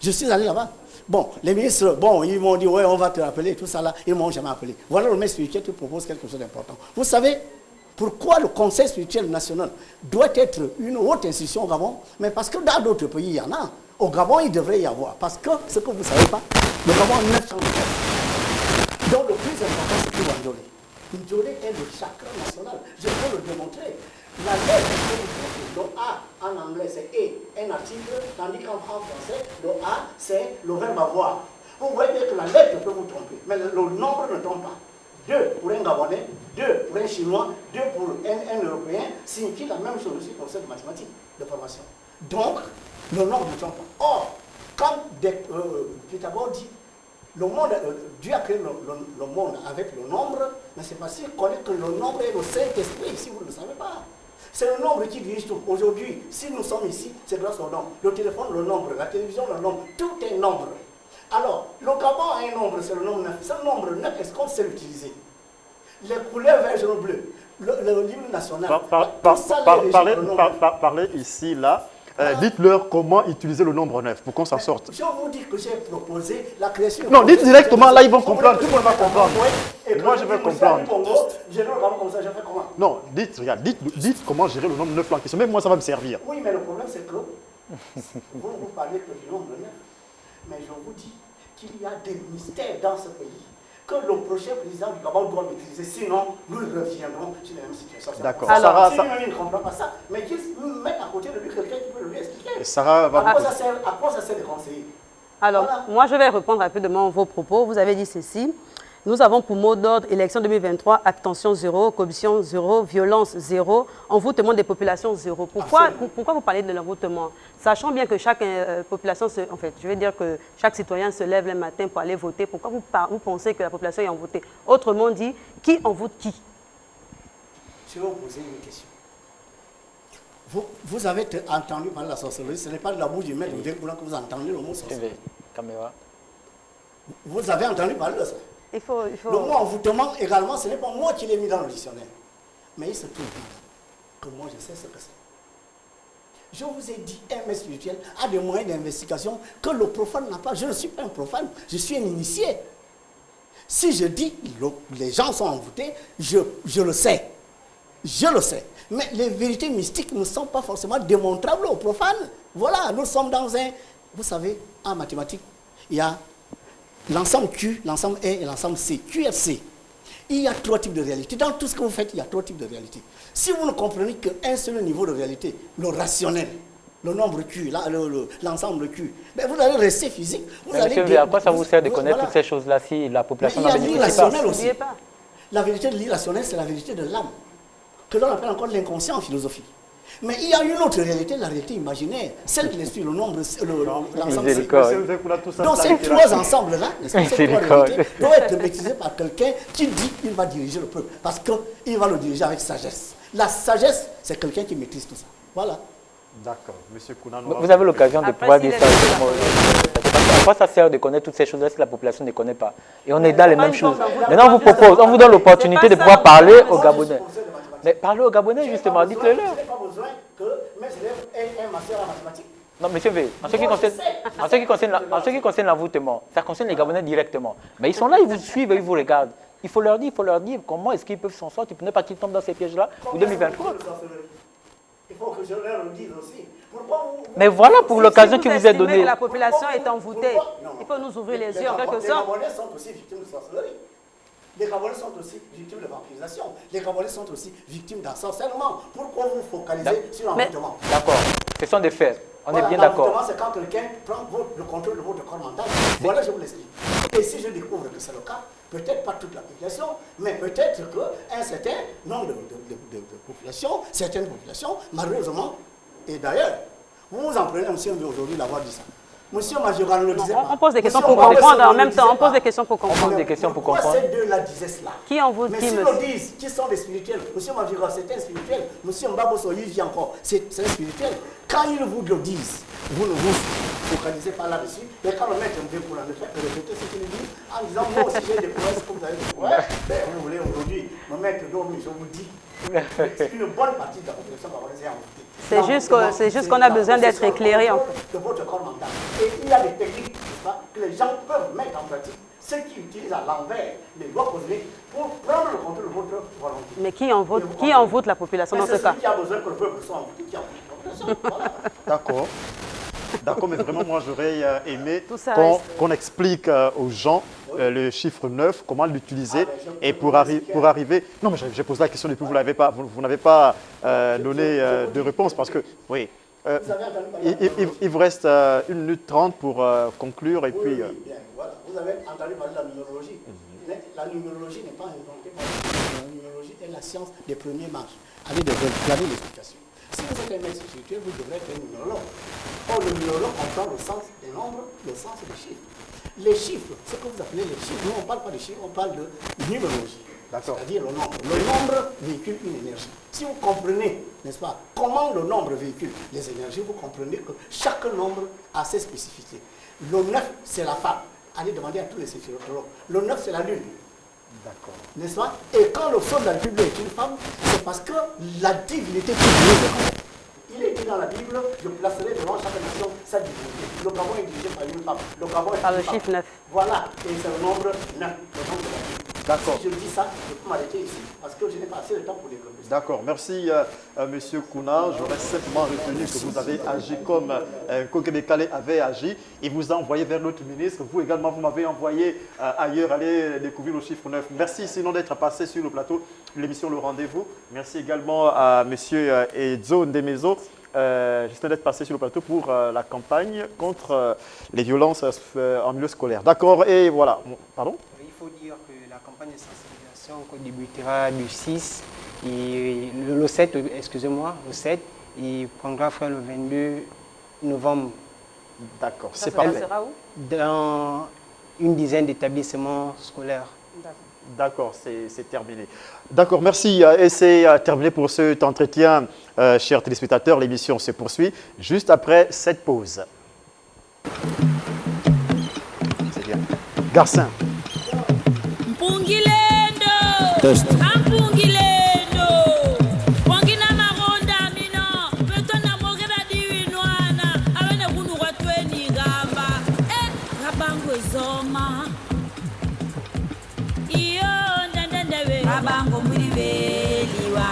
Je suis allé là-bas. Bon, les ministres, bon, ils m'ont dit, ouais, on va te rappeler, tout ça là. Ils ne m'ont jamais appelé. Voilà le maître spirituel qui propose quelque chose d'important. Vous savez pourquoi le Conseil spirituel national doit être une haute institution au Gabon? Mais parce que dans d'autres pays, il y en a. Au Gabon, il devrait y avoir. Parce que, ce que vous ne savez pas, le Gabon a 900 personnes. Donc le plus important, c'est que Ndjolé. Ndjolé est le chakra national. Je peux le démontrer. La lettre que vous dites, le A en anglais c'est E, un article, tandis qu'en français, le A c'est le verbe avoir. Vous voyez que la lettre peut vous tromper, mais le nombre ne trompe pas. 2 pour un Gabonais, 2 pour un Chinois, 2 pour un Européen signifie la même chose aussi pour cette mathématique de formation. Donc, le nombre ne trompe pas. Or, quand Pythagore dit le monde, Dieu a créé le monde avec le nombre, mais c'est parce qu'il connaît que le nombre est le Saint-Esprit, si vous ne le savez pas. C'est le nombre qui dirige tout. Aujourd'hui, si nous sommes ici, c'est grâce au nombre. Le téléphone, le nombre. La télévision, le nombre. Tout est nombre. Alors, le Gabon a un nombre, c'est le nombre 9. Ce nombre 9, est-ce qu'on sait l'utiliser? Les couleurs vert, jaune, bleu, le livre national. Parlez ici, là. Dites-leur comment utiliser le nombre 9 pour qu'on s'en sorte. Je vous dis que j'ai proposé la création. Non, dites directement, là ils vont comprendre. Tout le monde va comprendre. Moi je vais comprendre. Non, dites comment gérer le nombre 9 en question. Même moi ça va me servir. Oui, mais le problème c'est que vous parlez que du nombre 9. Mais je vous dis qu'il y a des mystères dans ce pays que le prochain président du Gabon doit maîtriser. Sinon, nous reviendrons sur la même situation. D'accord. Alors, si lui-même ne comprend pas ça, mais qu'il mette à côté de lui quelqu'un qui peut lui expliquer. Sarah va à quoi ça sert de conseiller? Alors, voilà. Moi, je vais répondre rapidement à vos propos. Vous avez dit ceci. Nous avons pour mot d'ordre élection 2023, abstention 0, corruption 0, violence 0, envoûtement des populations 0. Pourquoi vous parlez de l'envoûtement? Sachant bien que chaque population, en fait, je vais dire que chaque citoyen se lève le matin pour aller voter. Pourquoi vous pensez que la population est envoûtée? Autrement dit, qui envoûte qui? Je vais vous poser une question. Vous avez entendu parler de la sorcellerie, ce n'est pas de la bouche du maître que vous entendez le mot sorcellerie. Caméra. Vous avez entendu parler de ça? Il faut... Le mot envoûtement également, ce n'est pas moi qui l'ai mis dans le dictionnaire. Mais il se trouve que moi je sais ce que c'est. Je vous ai dit, un maître spirituel a des moyens d'investigation que le profane n'a pas. Je ne suis pas un profane, je suis un initié. Si je dis les gens sont envoûtés, je le sais. Je le sais. Mais les vérités mystiques ne sont pas forcément démontrables aux profanes. Voilà, nous sommes dans un... Vous savez, en mathématiques, il y a l'ensemble Q, l'ensemble E et l'ensemble C, QRC. Il y a 3 types de réalités. Dans tout ce que vous faites, il y a 3 types de réalités. Si vous ne comprenez qu'un seul niveau de réalité, le rationnel, le nombre Q, l'ensemble Q, ben vous allez rester physique. Monsieur, à quoi ça vous sert de connaître toutes ces choses-là si la population n'en bénéficie pas? Il y a l'irrationnel aussi. La vérité de l'irrationnel, c'est la vérité de l'âme, que l'on appelle encore l'inconscient en philosophie. Mais il y a une autre réalité, la réalité imaginaire, celle de l'esprit, le nombre, l'ensemble. Donc ces 3 ensembles-là, ces 3 réalités doivent être maîtrisés par quelqu'un qui dit qu'il va diriger le peuple, parce qu'il va le diriger avec sagesse. La sagesse, c'est quelqu'un qui maîtrise tout ça. Voilà. D'accord. Monsieur Kounan. Vous avez l'occasion de pouvoir dire ça. À quoi ça sert de connaître toutes ces choses-là si la population ne connaît pas? Et on est dans les mêmes choses. Maintenant, on vous propose, on vous donne l'opportunité de pouvoir parler aux Gabonais. Mais parlez aux Gabonais justement, dites-le leur. Je n'ai pas besoin que mes élèves aient un master en mathématiques. Non, monsieur V, en ce qui concerne l'envoûtement, ça concerne les Gabonais directement. Mais ils sont là, ils vous suivent, ils vous regardent. Il faut leur dire comment est-ce qu'ils peuvent s'en sortir pour ne pas qu'ils tombent dans ces pièges-là pour 2023. Il faut que je leur le dise aussi. Mais voilà pour l'occasion qui vous est donnée. La population est envoûtée. Il faut nous ouvrir les yeux en quelque sorte. Les Gabonais sont aussi victimes de sorcellerie. Les Gabonais sont aussi victimes de vampirisation. Les Gabonais sont aussi victimes d'ensorcellement. Pourquoi vous focalisez sur l'envoûtement? D'accord, ce sont des faits. On est bien d'accord. L'envoûtement, c'est quand quelqu'un prend le contrôle de votre corps mental. Voilà, je vous l'explique. Et si je découvre que c'est le cas, peut-être pas toute la population, mais peut-être qu'un certain nombre de populations, certaines populations, malheureusement, et d'ailleurs, vous vous en prenez, monsieur, aujourd'hui, d'avoir dit ça. Monsieur Majorano ne le disait pas. On pose des questions pour comprendre en même temps. On pose des questions pour comprendre. On pose des questions pour comprendre. Pourquoi ces deux-là disaient cela? Qui en vous dit? Mais s'ils le disent, qui sont des spirituels? Monsieur Majorano, c'est un spirituel. Monsieur Mbaboso, il vit encore. C'est un spirituel. Quand ils vous le disent, vous ne vous focalisez pas là-dessus. Mais quand le maître vient pour le faire, répétez ce qu'il dit en disant moi aussi j'ai des prouesses comme vous avez des prouesses. Ben, vous voulez aujourd'hui me mettre dormi, je vous dis. C'est une bonne partie de la population gabonaise en vérité. C'est juste qu'on a besoin d'être éclairé en fait. De votre corps mental. Et il y a des techniques que les gens peuvent mettre en pratique. Ceux qui utilisent à l'envers les lois cosmiques pour prendre le contrôle de votre volonté. Mais qui en vote la population dans ce cas? C'est celui qui a besoin que le peuple soit envoûté, qui en vote la population. Voilà. D'accord. D'accord, mais vraiment, moi, j'aurais aimé qu'on explique aux gens le chiffre 9, comment l'utiliser, et pour arriver... Non, mais j'ai posé la question depuis, vous n'avez pas donné de réponse, parce que, oui, il vous reste 1 minute 30 pour conclure, et puis... Oui, bien, voilà. Vous avez entendu parler de la numérologie. Mais la numérologie n'est pas inventée par la numérologie est la science des premiers marches. Allez regarder l'explication. Si vous êtes un maître spirituel, vous devrez être un numérologue. Or, le numérologue comprend le sens des nombres, le sens des chiffres. Les chiffres, ce que vous appelez les chiffres, nous on ne parle pas de chiffres, on parle de numérologie. C'est-à-dire le nombre. Le nombre véhicule une énergie. Si vous comprenez, n'est-ce pas, comment le nombre véhicule les énergies, vous comprenez que chaque nombre a ses spécificités. Le 9, c'est la femme. Allez demander à tous les sophrologues. Le 9, c'est la lune. D'accord. N'est-ce pas? Et quand le sol de la Bible est une femme, c'est parce que la divinité publique. Il est dit dans la Bible, je placerai devant chaque nation sa divinité. Le Gabon est dirigé par une femme. Le Gabon est par le chiffre 9. Voilà, et c'est le nombre 9, le nombre de la Bible. D'accord. Si je dis ça, je peux m'arrêter ici, parce que je n'ai pas assez de temps pour développer ça. D'accord, merci Monsieur Kouna. J'aurais simplement retenu que vous avez agi comme Kokebe Kale avait agi. Il vous a envoyé vers l'autre ministre. Vous également, vous m'avez envoyé ailleurs, aller découvrir le chiffre 9. Merci sinon d'être passé sur le plateau de l'émission Le Rendez-vous. Merci également à Monsieur Edzo Ndemezo, juste d'être passé sur le plateau pour la campagne contre les violences en milieu scolaire. D'accord, et voilà. Pardon? Il faut dire que la campagne de sensibilisation débutera du 6 et le 7, excusez-moi, le 7, et prendra fin le 22 novembre. D'accord, c'est parfait. Ça sera où? Dans une dizaine d'établissements scolaires. D'accord, c'est terminé. D'accord, merci. Et c'est terminé pour cet entretien, chers téléspectateurs. L'émission se poursuit juste après cette pause. C'est bien. Garcin. Test. Rabango mulibeliwa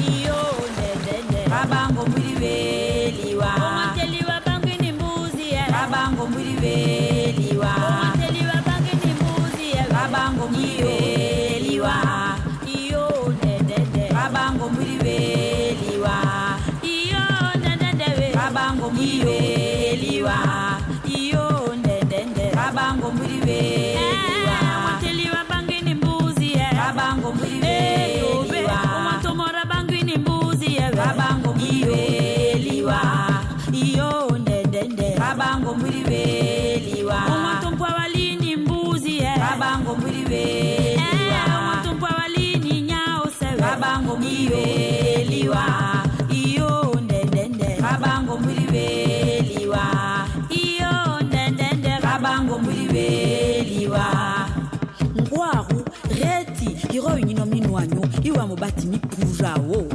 iyo ndendende Rabango mulibeliwa Omanteliwa bangini mbuzi ya Rabango mulibeliwa Omanteliwa bangini mbuzi ya Rabango mulibeliwa iyo ndendende Rabango mulibeliwa iyo ndendende Rabango mulibeliwa iyo ndendende Rabango mulibeliwa Omanteliwa bangini mbuzi ya Rabango mulibeliwa Omatomora bangini mbuzi ya Rabango mulibeliwa iyo ndendende Rabango mulibeliwa Omatompwa walini mbuzi ya Rabango mulibeliwa Omatompwa walini nyao se Rabango mulibeliwa iyo ndendende Rabango mulibeliwa iyo ndendende Rabango mulibeliwa Ngwaru reti iro yino minwanyo iwa mobati mipurawo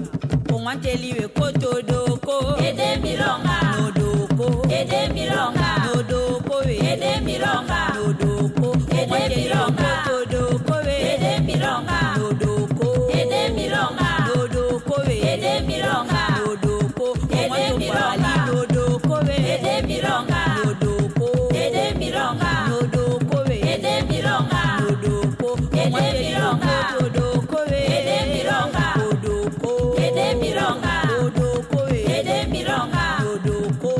Omwanteliwe kotodoko Ede milonga Nodoko Ede milonga Nodoko Ede milonga Nodoko Ede milonga Nodoko Ede milonga Nodoko Ede milonga Nodoko Ede milonga Nodoko Ede milonga Nodoko Ede milonga Nodoko Ede milonga Nodoko Ede milonga Nodoko Ede milonga Nodoko Ede milonga Nodoko Ede milonga Nodoko Ede milonga Nodoko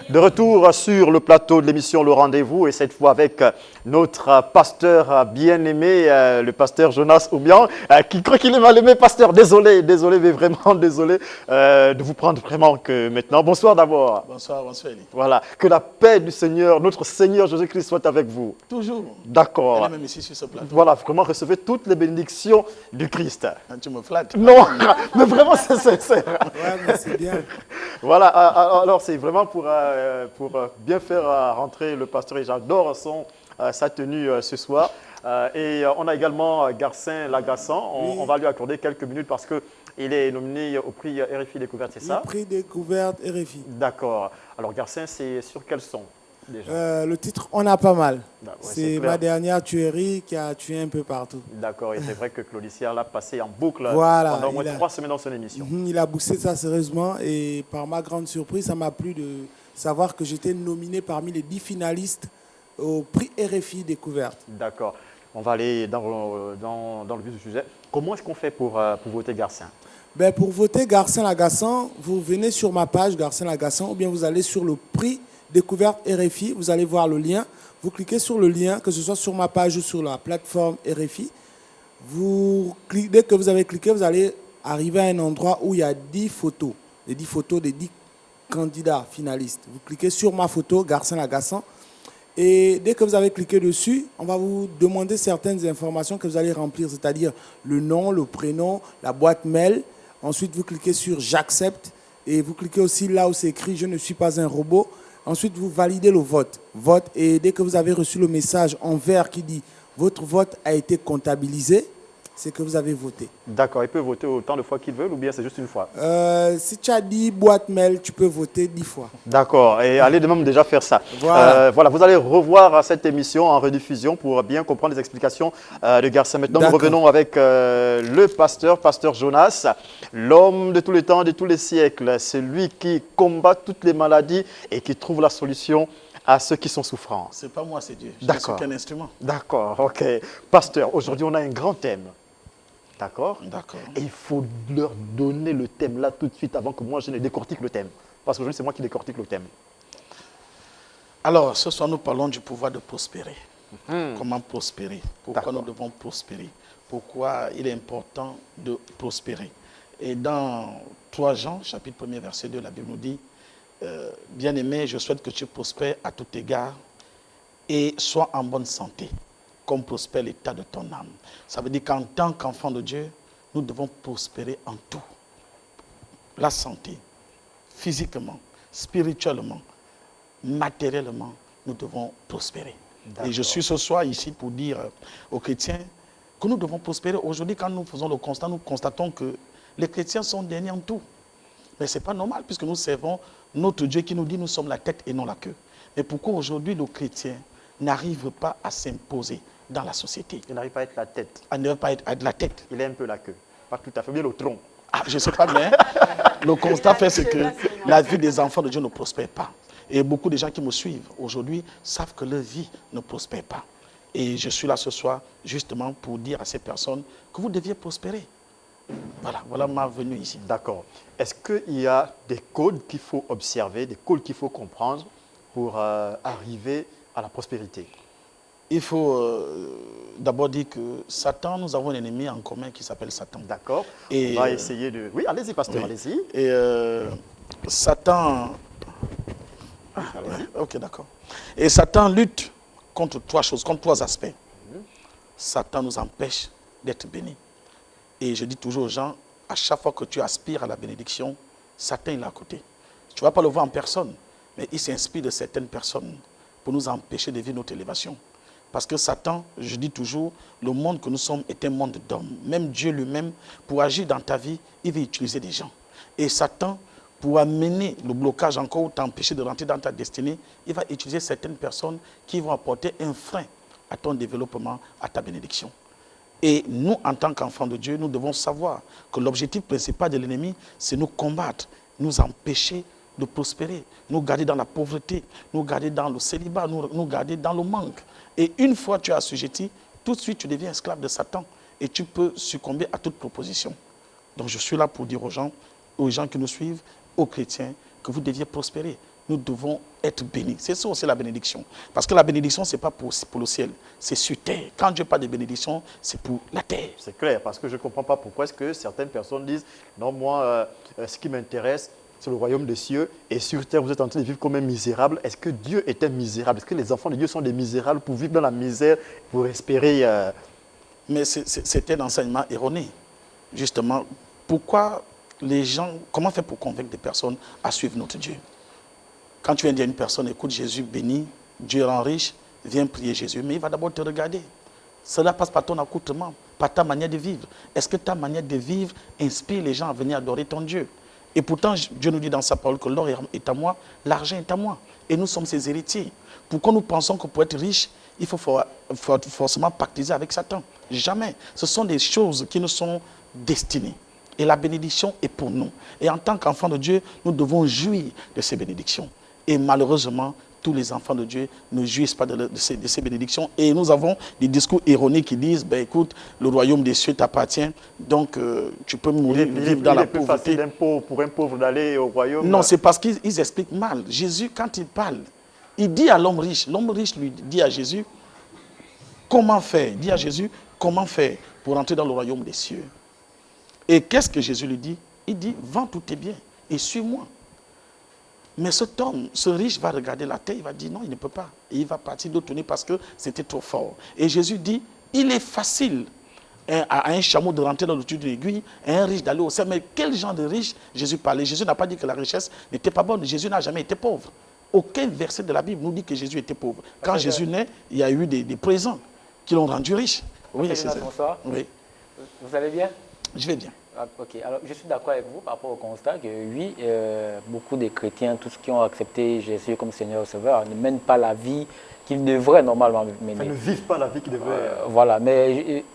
De retour sur le plateau de l'émission Le Rendez-vous et cette fois avec notre pasteur bien-aimé, le pasteur Jonas Oubian, qui croit qu'il est mal aimé. Pasteur, désolé, mais vraiment désolé de vous prendre vraiment que maintenant. Bonsoir d'abord. Bonsoir, bonsoir Eli. Voilà, que la paix du Seigneur, notre Seigneur Jésus-Christ soit avec vous. Toujours. D'accord. Elle est même ici sur ce plateau. Voilà, vraiment recevez toutes les bénédictions du Christ. Tu me flattes. Non, mais vraiment c'est sincère. Ouais, mais c'est bien. Voilà, alors c'est vraiment pour bien faire rentrer le pasteur et j'adore sa tenue ce soir. Et on a également Garcin Lagassant. On va lui accorder quelques minutes parce qu'il est nominé au prix RFI Découverte, c'est ça? Le prix Découverte RFI. D'accord. Alors Garcin, c'est sur quel son déjà? Le titre, on a pas mal. Ouais, c'est ma dernière tuerie qui a tué un peu partout. D'accord, et c'est vrai que Claudicia l'a passé en boucle voilà, pendant au moins 3 semaines dans son émission. Il a boosté ça sérieusement et par ma grande surprise, ça m'a plu de savoir que j'étais nominé parmi les 10 finalistes au prix RFI Découverte. D'accord. On va aller dans le vif du sujet. Comment est-ce qu'on fait pour voter Garcin? Ben, pour voter Garcin Lagassant, vous venez sur ma page Garcin Lagassant ou bien vous allez sur le prix Découverte RFI, vous allez voir le lien. Vous cliquez sur le lien, que ce soit sur ma page ou sur la plateforme RFI. Dès que vous avez cliqué, vous allez arriver à un endroit où il y a 10 photos. Les 10 photos des 10 candidats finalistes. Vous cliquez sur ma photo, Garcin Lagassant. Et dès que vous avez cliqué dessus, on va vous demander certaines informations que vous allez remplir, c'est-à-dire le nom, le prénom, la boîte mail. Ensuite, vous cliquez sur « J'accepte » et vous cliquez aussi là où c'est écrit « Je ne suis pas un robot ». Ensuite, vous validez le vote. Et dès que vous avez reçu le message en vert qui dit « Votre vote a été comptabilisé », c'est que vous avez voté. D'accord, il peut voter autant de fois qu'il veut ou bien c'est juste une fois? Si tu as dit boîte mail, tu peux voter 10 fois. D'accord, et allez de même déjà faire ça. Voilà. Voilà, vous allez revoir cette émission en rediffusion pour bien comprendre les explications de Garcin. Maintenant, nous revenons avec le pasteur Jonas, l'homme de tous les temps, de tous les siècles. C'est lui qui combat toutes les maladies et qui trouve la solution à ceux qui sont souffrants. Ce n'est pas moi, c'est Dieu. Je ne suis qu'un instrument. D'accord, ok. Pasteur, aujourd'hui, on a un grand thème. D'accord? D'accord. Et il faut leur donner le thème là tout de suite avant que moi je ne décortique le thème. Parce qu'aujourd'hui, c'est moi qui décortique le thème. Alors, ce soir, nous parlons du pouvoir de prospérer. Comment prospérer? Pourquoi nous devons prospérer? Pourquoi il est important de prospérer? Et dans 3 Jean, chapitre 1er, verset 2, la Bible nous dit bien-aimé, je souhaite que tu prospères à tout égard et sois en bonne santé, comme prospère l'état de ton âme. Ça veut dire qu'en tant qu'enfant de Dieu, nous devons prospérer en tout. La santé, physiquement, spirituellement, matériellement, nous devons prospérer. Et je suis ce soir ici pour dire aux chrétiens que nous devons prospérer. Aujourd'hui, quand nous faisons le constat, nous constatons que les chrétiens sont derniers en tout. Mais ce n'est pas normal puisque nous servons notre Dieu qui nous dit nous sommes la tête et non la queue. Mais pourquoi aujourd'hui nos chrétiens n'arrivent pas à s'imposer? dans la société. Il n'arrive pas à être la tête. Il n'arrive pas à être la tête. Il est un peu la queue. Pas tout à fait, bien le tronc. Ah, je ne sais pas, mais le constat fait, c'est que la vie des enfants de Dieu ne prospère pas. Et beaucoup de gens qui me suivent aujourd'hui savent que leur vie ne prospère pas. Et je suis là ce soir justement pour dire à ces personnes que vous deviez prospérer. Voilà ma venue ici. D'accord. Est-ce qu'il y a des codes qu'il faut observer, des codes qu'il faut comprendre pour arriver à la prospérité? Il faut d'abord dire que Satan, nous avons un ennemi en commun qui s'appelle Satan. D'accord. On va essayer de... Oui, allez-y, pasteur, allez-y. Et Satan... Ok, d'accord. Et Satan lutte contre trois choses, contre trois aspects. Satan nous empêche d'être bénis. Et je dis toujours aux gens, à chaque fois que tu aspires à la bénédiction, Satan est là à côté. Tu ne vas pas le voir en personne, mais il s'inspire de certaines personnes pour nous empêcher de vivre notre élévation. Parce que Satan, je dis toujours, le monde que nous sommes est un monde d'hommes. Même Dieu lui-même, pour agir dans ta vie, il veut utiliser des gens. Et Satan, pour amener le blocage encore ou t'empêcher de rentrer dans ta destinée, il va utiliser certaines personnes qui vont apporter un frein à ton développement, à ta bénédiction. Et nous, en tant qu'enfants de Dieu, nous devons savoir que l'objectif principal de l'ennemi, c'est nous combattre, nous empêcher de prospérer, nous garder dans la pauvreté, nous garder dans le célibat, nous garder dans le manque. Et une fois tu es assujetti, tout de suite tu deviens esclave de Satan et tu peux succomber à toute proposition. Donc je suis là pour dire aux gens qui nous suivent, aux chrétiens, que vous deviez prospérer. Nous devons être bénis. C'est ça aussi la bénédiction. Parce que la bénédiction, ce n'est pas pour le ciel, c'est sur terre. Quand Dieu parle de bénédiction, c'est pour la terre. C'est clair, parce que je ne comprends pas pourquoi est-ce que certaines personnes disent « Non, moi, ce qui m'intéresse, c'est le royaume des cieux, et sur terre, vous êtes en train de vivre comme un misérable. » Est-ce que Dieu est un misérable? Est-ce que les enfants de Dieu sont des misérables pour vivre dans la misère, pour espérer Mais c'est un enseignement erroné. Justement, pourquoi les gens, comment faire pour convaincre des personnes à suivre notre Dieu? Quand tu viens dire à une personne, écoute, Jésus bénit, Dieu rend riche, viens prier Jésus, mais il va d'abord te regarder. Cela passe par ton accoutrement, par ta manière de vivre. Est-ce que ta manière de vivre inspire les gens à venir adorer ton Dieu? Et pourtant, Dieu nous dit dans sa parole que l'or est à moi, l'argent est à moi. Et nous sommes ses héritiers. Pourquoi nous pensons que pour être riche, il faut forcément pactiser avec Satan? Jamais. Ce sont des choses qui nous sont destinées. Et la bénédiction est pour nous. Et en tant qu'enfants de Dieu, nous devons jouir de ces bénédictions. Et malheureusement, tous les enfants de Dieu ne jouissent pas de ces bénédictions. Et nous avons des discours ironiques qui disent, ben, écoute, le royaume des cieux t'appartient, donc tu peux mourir, vivre dans la pauvreté. Il est plus facile pour un pauvre d'aller au royaume. Non, c'est parce qu'ils expliquent mal. Jésus, quand il parle, il dit à l'homme riche lui dit à Jésus, comment faire? Il dit à Jésus, comment faire pour entrer dans le royaume des cieux? Et qu'est-ce que Jésus lui dit? Il dit, vends tous tes biens et suis-moi. Mais cet homme, ce riche va regarder la terre, il va dire non, il ne peut pas. Et il va partir de tourner parce que c'était trop fort. Et Jésus dit, il est facile à un chameau de rentrer dans le trou d'une aiguille, à un riche d'aller au ciel. Mais quel genre de riche Jésus parlait? Jésus n'a pas dit que la richesse n'était pas bonne. Jésus n'a jamais été pauvre. Aucun verset de la Bible nous dit que Jésus était pauvre. Quand Jésus naît, il y a eu des présents qui l'ont rendu riche. Oui, c'est ça. Bonsoir. Oui. Vous allez bien? Je vais bien. Ah, ok, alors je suis d'accord avec vous par rapport au constat que oui, beaucoup de chrétiens, tous ceux qui ont accepté Jésus comme Seigneur et Sauveur, ne mènent pas la vie qu'ils devraient normalement mener. Enfin, ne vivent pas la vie qu'ils devraient. Voilà, mais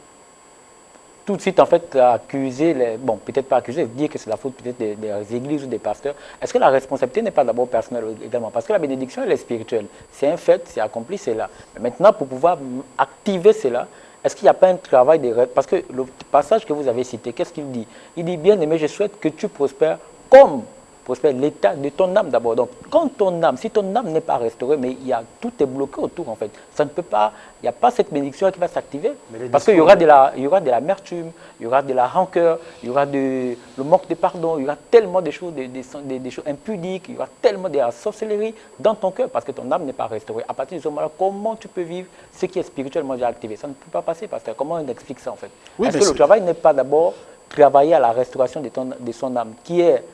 tout de suite en fait accuser, bon peut-être pas accuser, dire que c'est la faute peut-être des églises ou des pasteurs. Est-ce que la responsabilité n'est pas d'abord personnelle également? Parce que la bénédiction elle est spirituelle, c'est un fait, c'est accompli, c'est là. Mais maintenant pour pouvoir activer cela, est-ce qu'il n'y a pas un travail de... Parce que le passage que vous avez cité, qu'est-ce qu'il dit? Il dit, bien aimé, je souhaite que tu prospères comme prospère l'état de ton âme d'abord. Donc, quand ton âme, si ton âme n'est pas restaurée, mais tout est bloqué autour en fait. Ça ne peut pas, il n'y a pas cette bénédiction qui va s'activer. Parce qu'il y aura de l'amertume, il y aura de la rancœur, il y aura le manque de pardon, il y aura tellement de choses, des choses impudiques, il y aura tellement de la sorcellerie dans ton cœur parce que ton âme n'est pas restaurée. À partir de ce moment-là, comment tu peux vivre ce qui est spirituellement déjà activé? Ça ne peut pas passer, pasteur. Comment on explique ça en fait? Oui, est-ce que le travail n'est pas d'abord travailler à la restauration de son âme, qui est...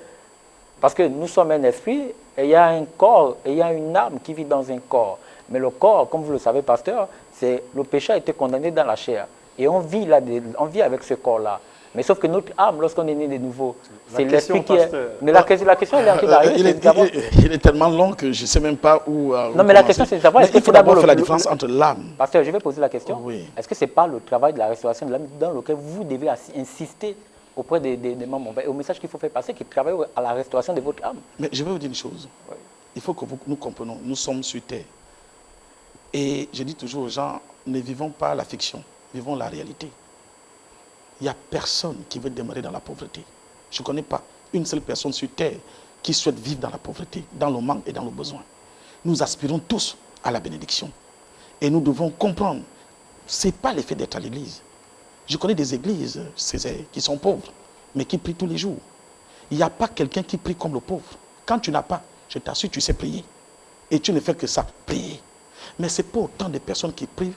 Parce que nous sommes un esprit, et il y a un corps, et il y a une âme qui vit dans un corps. Mais le corps, comme vous le savez, pasteur, le péché a été condamné dans la chair. Et on vit avec ce corps-là. Mais sauf que notre âme, lorsqu'on est né de nouveau, c'est l'esprit qui est... Mais la question, elle est en train d'arriver. Il est tellement long que je ne sais même pas où... non, mais la question, c'est de savoir... Il faut d'abord faire la différence entre l'âme. Pasteur, je vais poser la question. Oui. Est-ce que ce n'est pas le travail de la restauration de l'âme dans lequel vous devez insister auprès des membres, au message qu'il faut faire passer, qui travaille à la restauration de votre âme? Mais je vais vous dire une chose. Oui. Il faut que nous comprenions, nous sommes sur terre. Et je dis toujours aux gens, ne vivons pas la fiction, vivons la réalité. Il n'y a personne qui veut demeurer dans la pauvreté. Je ne connais pas une seule personne sur terre qui souhaite vivre dans la pauvreté, dans le manque et dans le besoin. Nous aspirons tous à la bénédiction. Et nous devons comprendre, ce n'est pas l'effet d'être à l'église. Je connais des églises, qui sont pauvres, mais qui prient tous les jours. Il n'y a pas quelqu'un qui prie comme le pauvre. Quand tu n'as pas, je t'assure, tu sais prier. Et tu ne fais que ça, prier. Mais ce n'est pas autant de personnes qui prient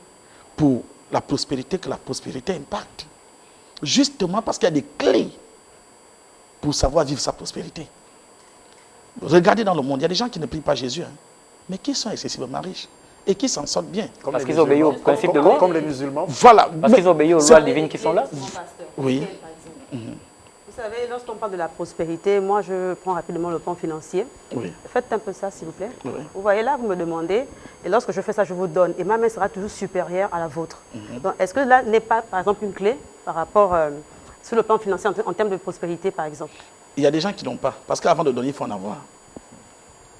pour la prospérité que la prospérité impacte. Justement parce qu'il y a des clés pour savoir vivre sa prospérité. Regardez dans le monde, il y a des gens qui ne prient pas Jésus, hein, mais qui sont excessivement riches et qui s'en sortent bien. Parce qu'ils obéissent au principe de loi. Comme les musulmans. Voilà. Parce qu'ils obéissent aux lois divines qui sont là. Oui. Vous savez, lorsqu'on parle de la prospérité, moi je prends rapidement le plan financier. Oui. Faites un peu ça, s'il vous plaît. Oui. Vous voyez là, vous me demandez, et lorsque je fais ça, je vous donne. Et ma main sera toujours supérieure à la vôtre. Donc, est-ce que là n'est pas, par exemple, une clé par rapport sur le plan financier en termes de prospérité, par exemple? Il y a des gens qui n'ont pas. Parce qu'avant de donner, il faut en avoir.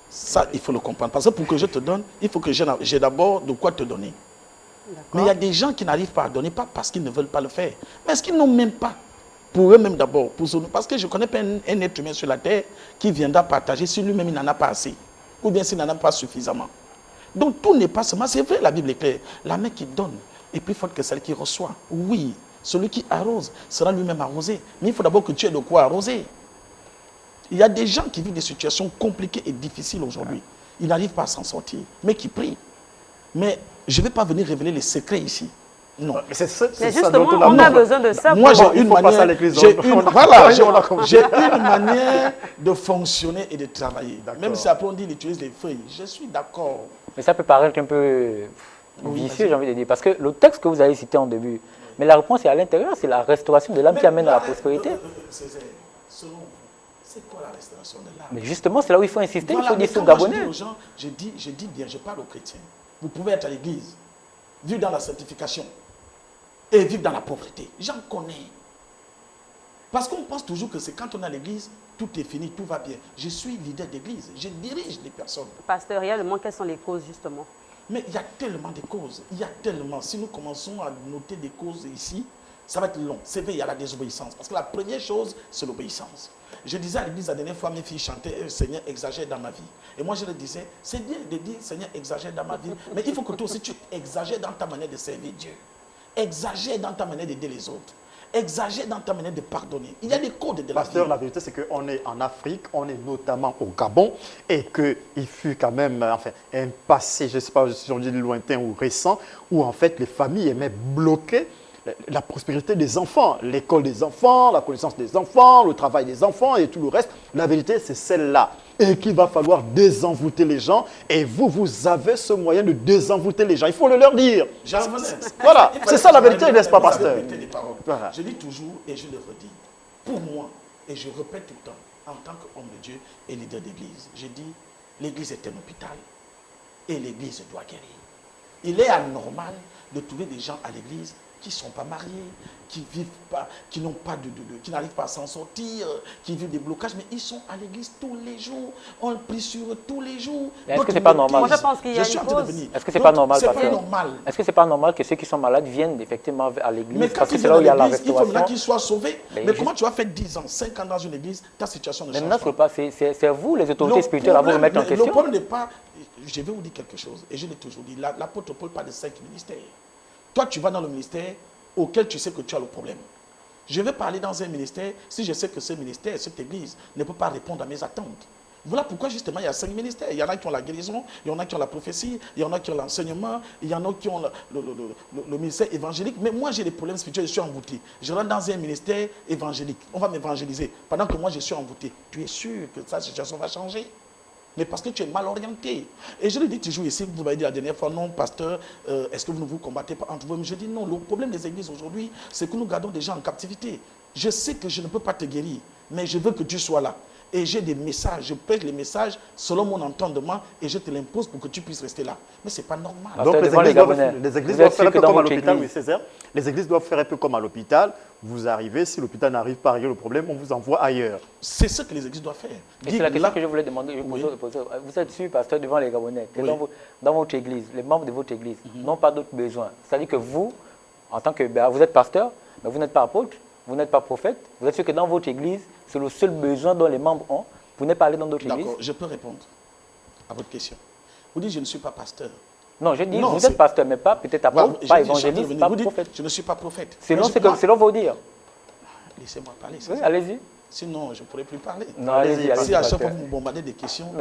Ça, il faut le comprendre. Parce que pour que je te donne, il faut que j'ai d'abord de quoi te donner. Mais il y a des gens qui n'arrivent pas à donner, pas parce qu'ils ne veulent pas le faire, mais parce qu'ils n'ont même pas. Pour eux-mêmes d'abord. Parce que je ne connais pas un être humain sur la terre qui viendra partager si lui-même il n'en a pas assez. Ou bien s'il n'en a pas suffisamment. Donc tout n'est pas seulement, c'est vrai, la Bible est claire. La main qui donne est plus forte que celle qui reçoit. Oui, celui qui arrose sera lui-même arrosé. Mais il faut d'abord que tu aies de quoi arroser. Il y a des gens qui vivent des situations compliquées et difficiles aujourd'hui. Ils n'arrivent pas à s'en sortir, mais qui prient. Mais je ne vais pas venir révéler les secrets ici. Non. Mais justement, on a besoin de ça. Moi, j'ai une manière de fonctionner et de travailler. Même si après on dit qu'il utilise les feuilles, je suis d'accord. Mais ça peut paraître un peu vicieux, j'ai envie de dire. Parce que le texte que vous avez cité en début, mais la réponse est à l'intérieur, c'est la restauration de l'âme qui amène à la prospérité. Selon vous, c'est quoi la restauration de l'âme? Mais justement, c'est là où il faut insister, voilà, il faut dire aux Gabonais. Je dis bien, je parle aux chrétiens. Vous pouvez être à l'église, vivre dans la sanctification et vivre dans la pauvreté. J'en connais. Parce qu'on pense toujours que c'est quand on est à l'église, tout est fini, tout va bien. Je suis leader d'église, je dirige les personnes. Pasteur, réellement, quelles sont les causes justement? Mais il y a tellement de causes. Il y a tellement. Si nous commençons à noter des causes ici, ça va être long. C'est vrai, il y a la désobéissance. Parce que la première chose, c'est l'obéissance. Je disais à l'église la dernière fois, mes filles chantaient « Seigneur, exagère dans ma vie ». Et moi, je leur disais, c'est bien de dire « Seigneur, exagère dans ma vie ». Mais il faut que toi aussi, tu exagères dans ta manière de servir Dieu. Exagère dans ta manière d'aider les autres. Exagère dans ta manière de pardonner. Il y a des codes de la vie. Pasteur, la vérité, c'est qu'on est en Afrique, on est notamment au Gabon, et qu'il fut quand même un passé, je ne sais pas si on dit lointain ou récent, où en fait les familles aimaient bloquer la prospérité des enfants, l'école des enfants, la connaissance des enfants, le travail des enfants et tout le reste. La vérité, c'est celle-là. Et qu'il va falloir désenvoûter les gens. Et vous avez ce moyen de désenvoûter les gens. Il faut le leur dire. Voilà, c'est ça la vérité, n'est-ce pas, pasteur? Voilà. Je dis toujours et je le redis. Pour moi, et je répète tout le temps, en tant qu'homme de Dieu et leader d'église, je dis, l'église est un hôpital et l'église doit guérir. Il est anormal de trouver des gens à l'église qui ne sont pas mariés, qui vivent pas, qui n'ont pas qui n'arrivent pas à s'en sortir, qui vivent des blocages, mais ils sont à l'église tous les jours, on prie sur eux tous les jours. Est-ce que c'est pas normal? Moi, je pense qu'il y a une cause. Est-ce que c'est pas normal? C'est pas normal. Est-ce que c'est pas normal que ceux qui sont malades viennent effectivement à l'église? Parce que c'est là où il y a la restauration. Il faudra qu'ils soient sauvés. Mais comment tu vas faire 10 ans, 5 ans dans une église, ta situation ne change pas. C'est vous, les autorités spirituelles, à vous remettre en question. Le problème n'est pas... Je vais vous dire quelque chose, et je l'ai toujours dit, l'apôtre Paul parle de 5 ministères. Toi, tu vas dans le ministère auquel tu sais que tu as le problème. Je vais parler dans un ministère si je sais que ce ministère, cette église, ne peut pas répondre à mes attentes. Voilà pourquoi justement il y a 5 ministères. Il y en a qui ont la guérison, il y en a qui ont la prophétie, il y en a qui ont l'enseignement, il y en a qui ont le ministère évangélique. Mais moi j'ai des problèmes spirituels, je suis envoûté. Je rentre dans un ministère évangélique, on va m'évangéliser. Pendant que moi je suis envoûté, tu es sûr que sa situation va changer? mais parce que tu es mal orienté. Et je le dis toujours ici, vous m'avez dit la dernière fois, non, pasteur, est-ce que vous ne vous combattez pas entre vous? Mais je dis non, le problème des églises aujourd'hui, c'est que nous gardons des gens en captivité. Je sais que je ne peux pas te guérir, mais je veux que tu sois là. Et j'ai des messages, je prête les messages selon mon entendement et je te l'impose pour que tu puisses rester là. Mais ce n'est pas normal. Donc les églises doivent faire un peu comme à l'hôpital, oui, Césaire. Les églises doivent faire un peu comme à l'hôpital. Vous arrivez, si l'hôpital n'arrive pas à régler le problème, on vous envoie ailleurs. C'est ce que les églises doivent faire. C'est la question que je voulais demander. Vous êtes sûr, pasteur, devant les Gabonais, que dans votre église, les membres de votre église n'ont pas d'autres besoins. C'est-à-dire que vous, en tant que vous êtes pasteur, mais vous n'êtes pas apôtre, vous n'êtes pas prophète. Vous êtes sûr que dans votre église, c'est le seul besoin dont les membres ont. Vous n'êtes pas allé dans d'autres églises? D'accord, je peux répondre à votre question. Vous dites, je ne suis pas pasteur. Non, je dis, vous êtes pasteur, mais pas peut-être apôtre, pas évangéliste, pas prophète. Je ne suis pas prophète. Selon vos dires. Laissez-moi parler. Oui, allez-y. Sinon, je ne pourrais plus parler. Non, allez-y. Si à chaque fois vous me bombardez des questions,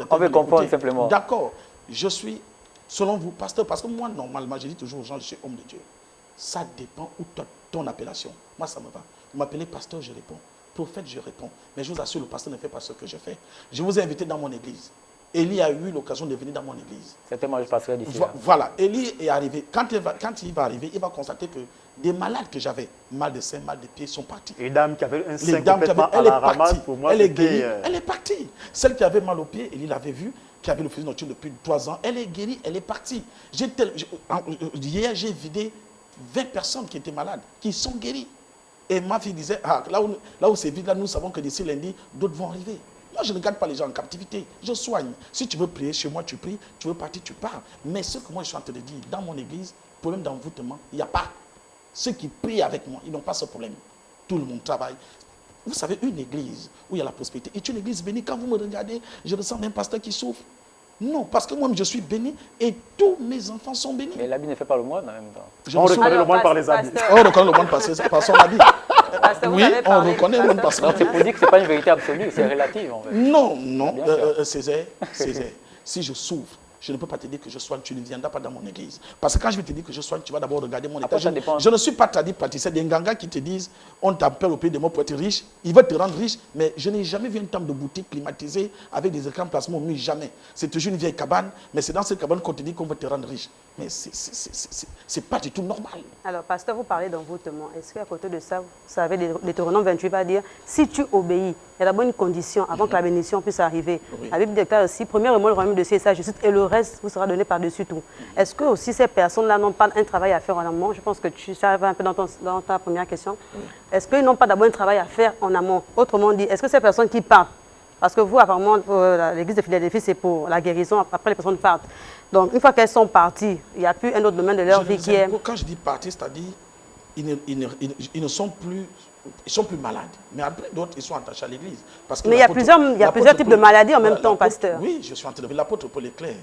on veut comprendre simplement. D'accord, je suis, selon vous, pasteur, parce que moi, normalement, je dis toujours aux gens, je suis homme de Dieu. Ça dépend où ton appellation. Moi, ça me va. Vous m'appelez pasteur, je réponds. Prophète, je réponds. Mais je vous assure, le pasteur ne fait pas ce que je fais. Je vous ai invité dans mon église. Élie a eu l'occasion de venir dans mon église. Certainement, je passerai d'ici. Voilà. Élie est arrivé. Quand il va arriver, il va constater que des malades que j'avais, mal de sein, mal de pied, sont partis. Une dame qui avait un sein complètement à la ramasse, pour moi, elle est guérie. Elle est partie. Celle qui avait mal au pied, Élie l'avait vue, qui avait le fusil nocturne depuis 3 ans, elle est guérie, elle est partie. Hier, j'ai vidé 20 personnes qui étaient malades, qui sont guéries. Et ma fille disait, là où c'est vide, là, nous savons que d'ici lundi, d'autres vont arriver. Moi, je ne garde pas les gens en captivité. Je soigne. Si tu veux prier chez moi, tu pries. Tu veux partir, tu pars. Mais ce que moi, je suis en train de dire, dans mon église, problème d'envoûtement, il n'y a pas. Ceux qui prient avec moi, ils n'ont pas ce problème. Tout le monde travaille. Vous savez, une église où il y a la prospérité est une église bénie. Quand vous me regardez, je ressens un pasteur qui souffre. Non, parce que moi-même, je suis béni et tous mes enfants sont bénis. Mais l'habit ne fait pas le moine en même temps. On reconnaît le moine par les habits. On reconnaît le moine par son habit. Oui, on reconnaît le moine par son habit. C'est pour dire que ce n'est pas une vérité absolue, c'est relatif en fait. Non, Césaire, si je souffre, je ne peux pas te dire que je soigne, tu ne viendras pas dans mon église. Parce que quand je vais te dire que je soigne, tu vas d'abord regarder mon état. Je ne suis pas tradipraticien. Des Nganga qui te disent, on t'appelle au pays des mots pour être riche, ils veulent te rendre riche, mais je n'ai jamais vu une table de boutique climatisée avec des écrans placements au mur, jamais. C'est toujours une vieille cabane, mais c'est dans cette cabane qu'on te dit qu'on veut te rendre riche. Mais c'est pas du tout normal. Alors, pasteur, vous parlez d'envoûtement. Est-ce qu'à côté de ça, vous savez, Deutéronome 28 va dire, si tu obéis, il y a d'abord une condition avant que la bénédiction puisse arriver. Oui. La Bible déclare aussi, premièrement, le royaume de Dieu, ça, je cite, et le reste vous sera donné par-dessus tout. Est-ce que aussi ces personnes-là n'ont pas un travail à faire en amont? Je pense que tu savais un peu dans ta première question. Oui. Est-ce qu'ils n'ont pas d'abord un travail à faire en amont? Autrement dit, est-ce que ces personnes qui partent, parce que vous, apparemment, l'église de Philadelphie, c'est pour la guérison, après les personnes partent. Donc, une fois qu'elles sont parties, il n'y a plus un autre domaine de leur vie qui est... Quand je dis partir, c'est-à-dire ils ne sont plus... Ils sont plus malades. Mais après, d'autres, ils sont attachés à l'église. Mais il y a plusieurs types de maladies en même temps, pasteur. Oui, je suis en train de dire, l'apôtre Paul est clair.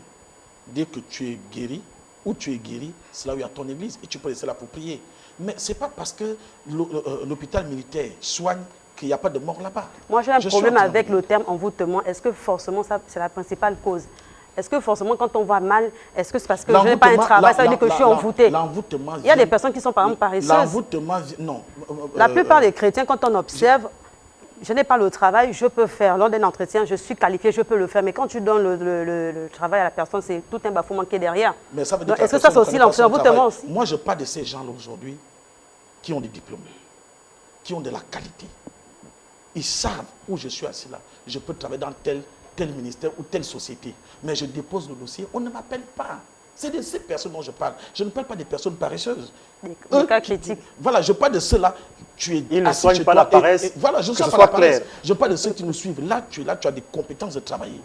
Dès que tu es guéri, où tu es guéri, c'est là où il y a ton église. Et tu peux rester là pour prier. Mais ce n'est pas parce que l'hôpital militaire soigne qu'il n'y a pas de mort là-bas. Moi, j'ai un problème avec le terme envoûtement. Est-ce que forcément, c'est la principale cause? Est-ce que forcément, quand on va mal, est-ce que c'est parce que je n'ai pas un travail, ça veut dire que je suis envoûté? Il y a des personnes qui sont par exemple paresseuses. L'envoûtement, non. La plupart des chrétiens, quand on observe, je n'ai pas le travail, je peux faire. Lors d'un entretien, je suis qualifié, je peux le faire. Mais quand tu donnes le travail à la personne, c'est tout un bafouement qui est derrière. Mais ça veut dire est-ce que ça, c'est aussi l'envoûtement aussi? Moi, je parle de ces gens-là aujourd'hui qui ont des diplômes, qui ont de la qualité. Ils savent où je suis assis là. Je peux travailler dans tel ministère ou telle société. Mais je dépose le dossier, on ne m'appelle pas. C'est de ces personnes dont je parle. Je ne parle pas des personnes paresseuses. Des cas critiques. Voilà, je parle de ceux-là. Ils ne soignent pas la paresse. Voilà, je ne soigne pas la paresse. Je parle de ceux qui nous suivent. Là, tu as des compétences de travailler.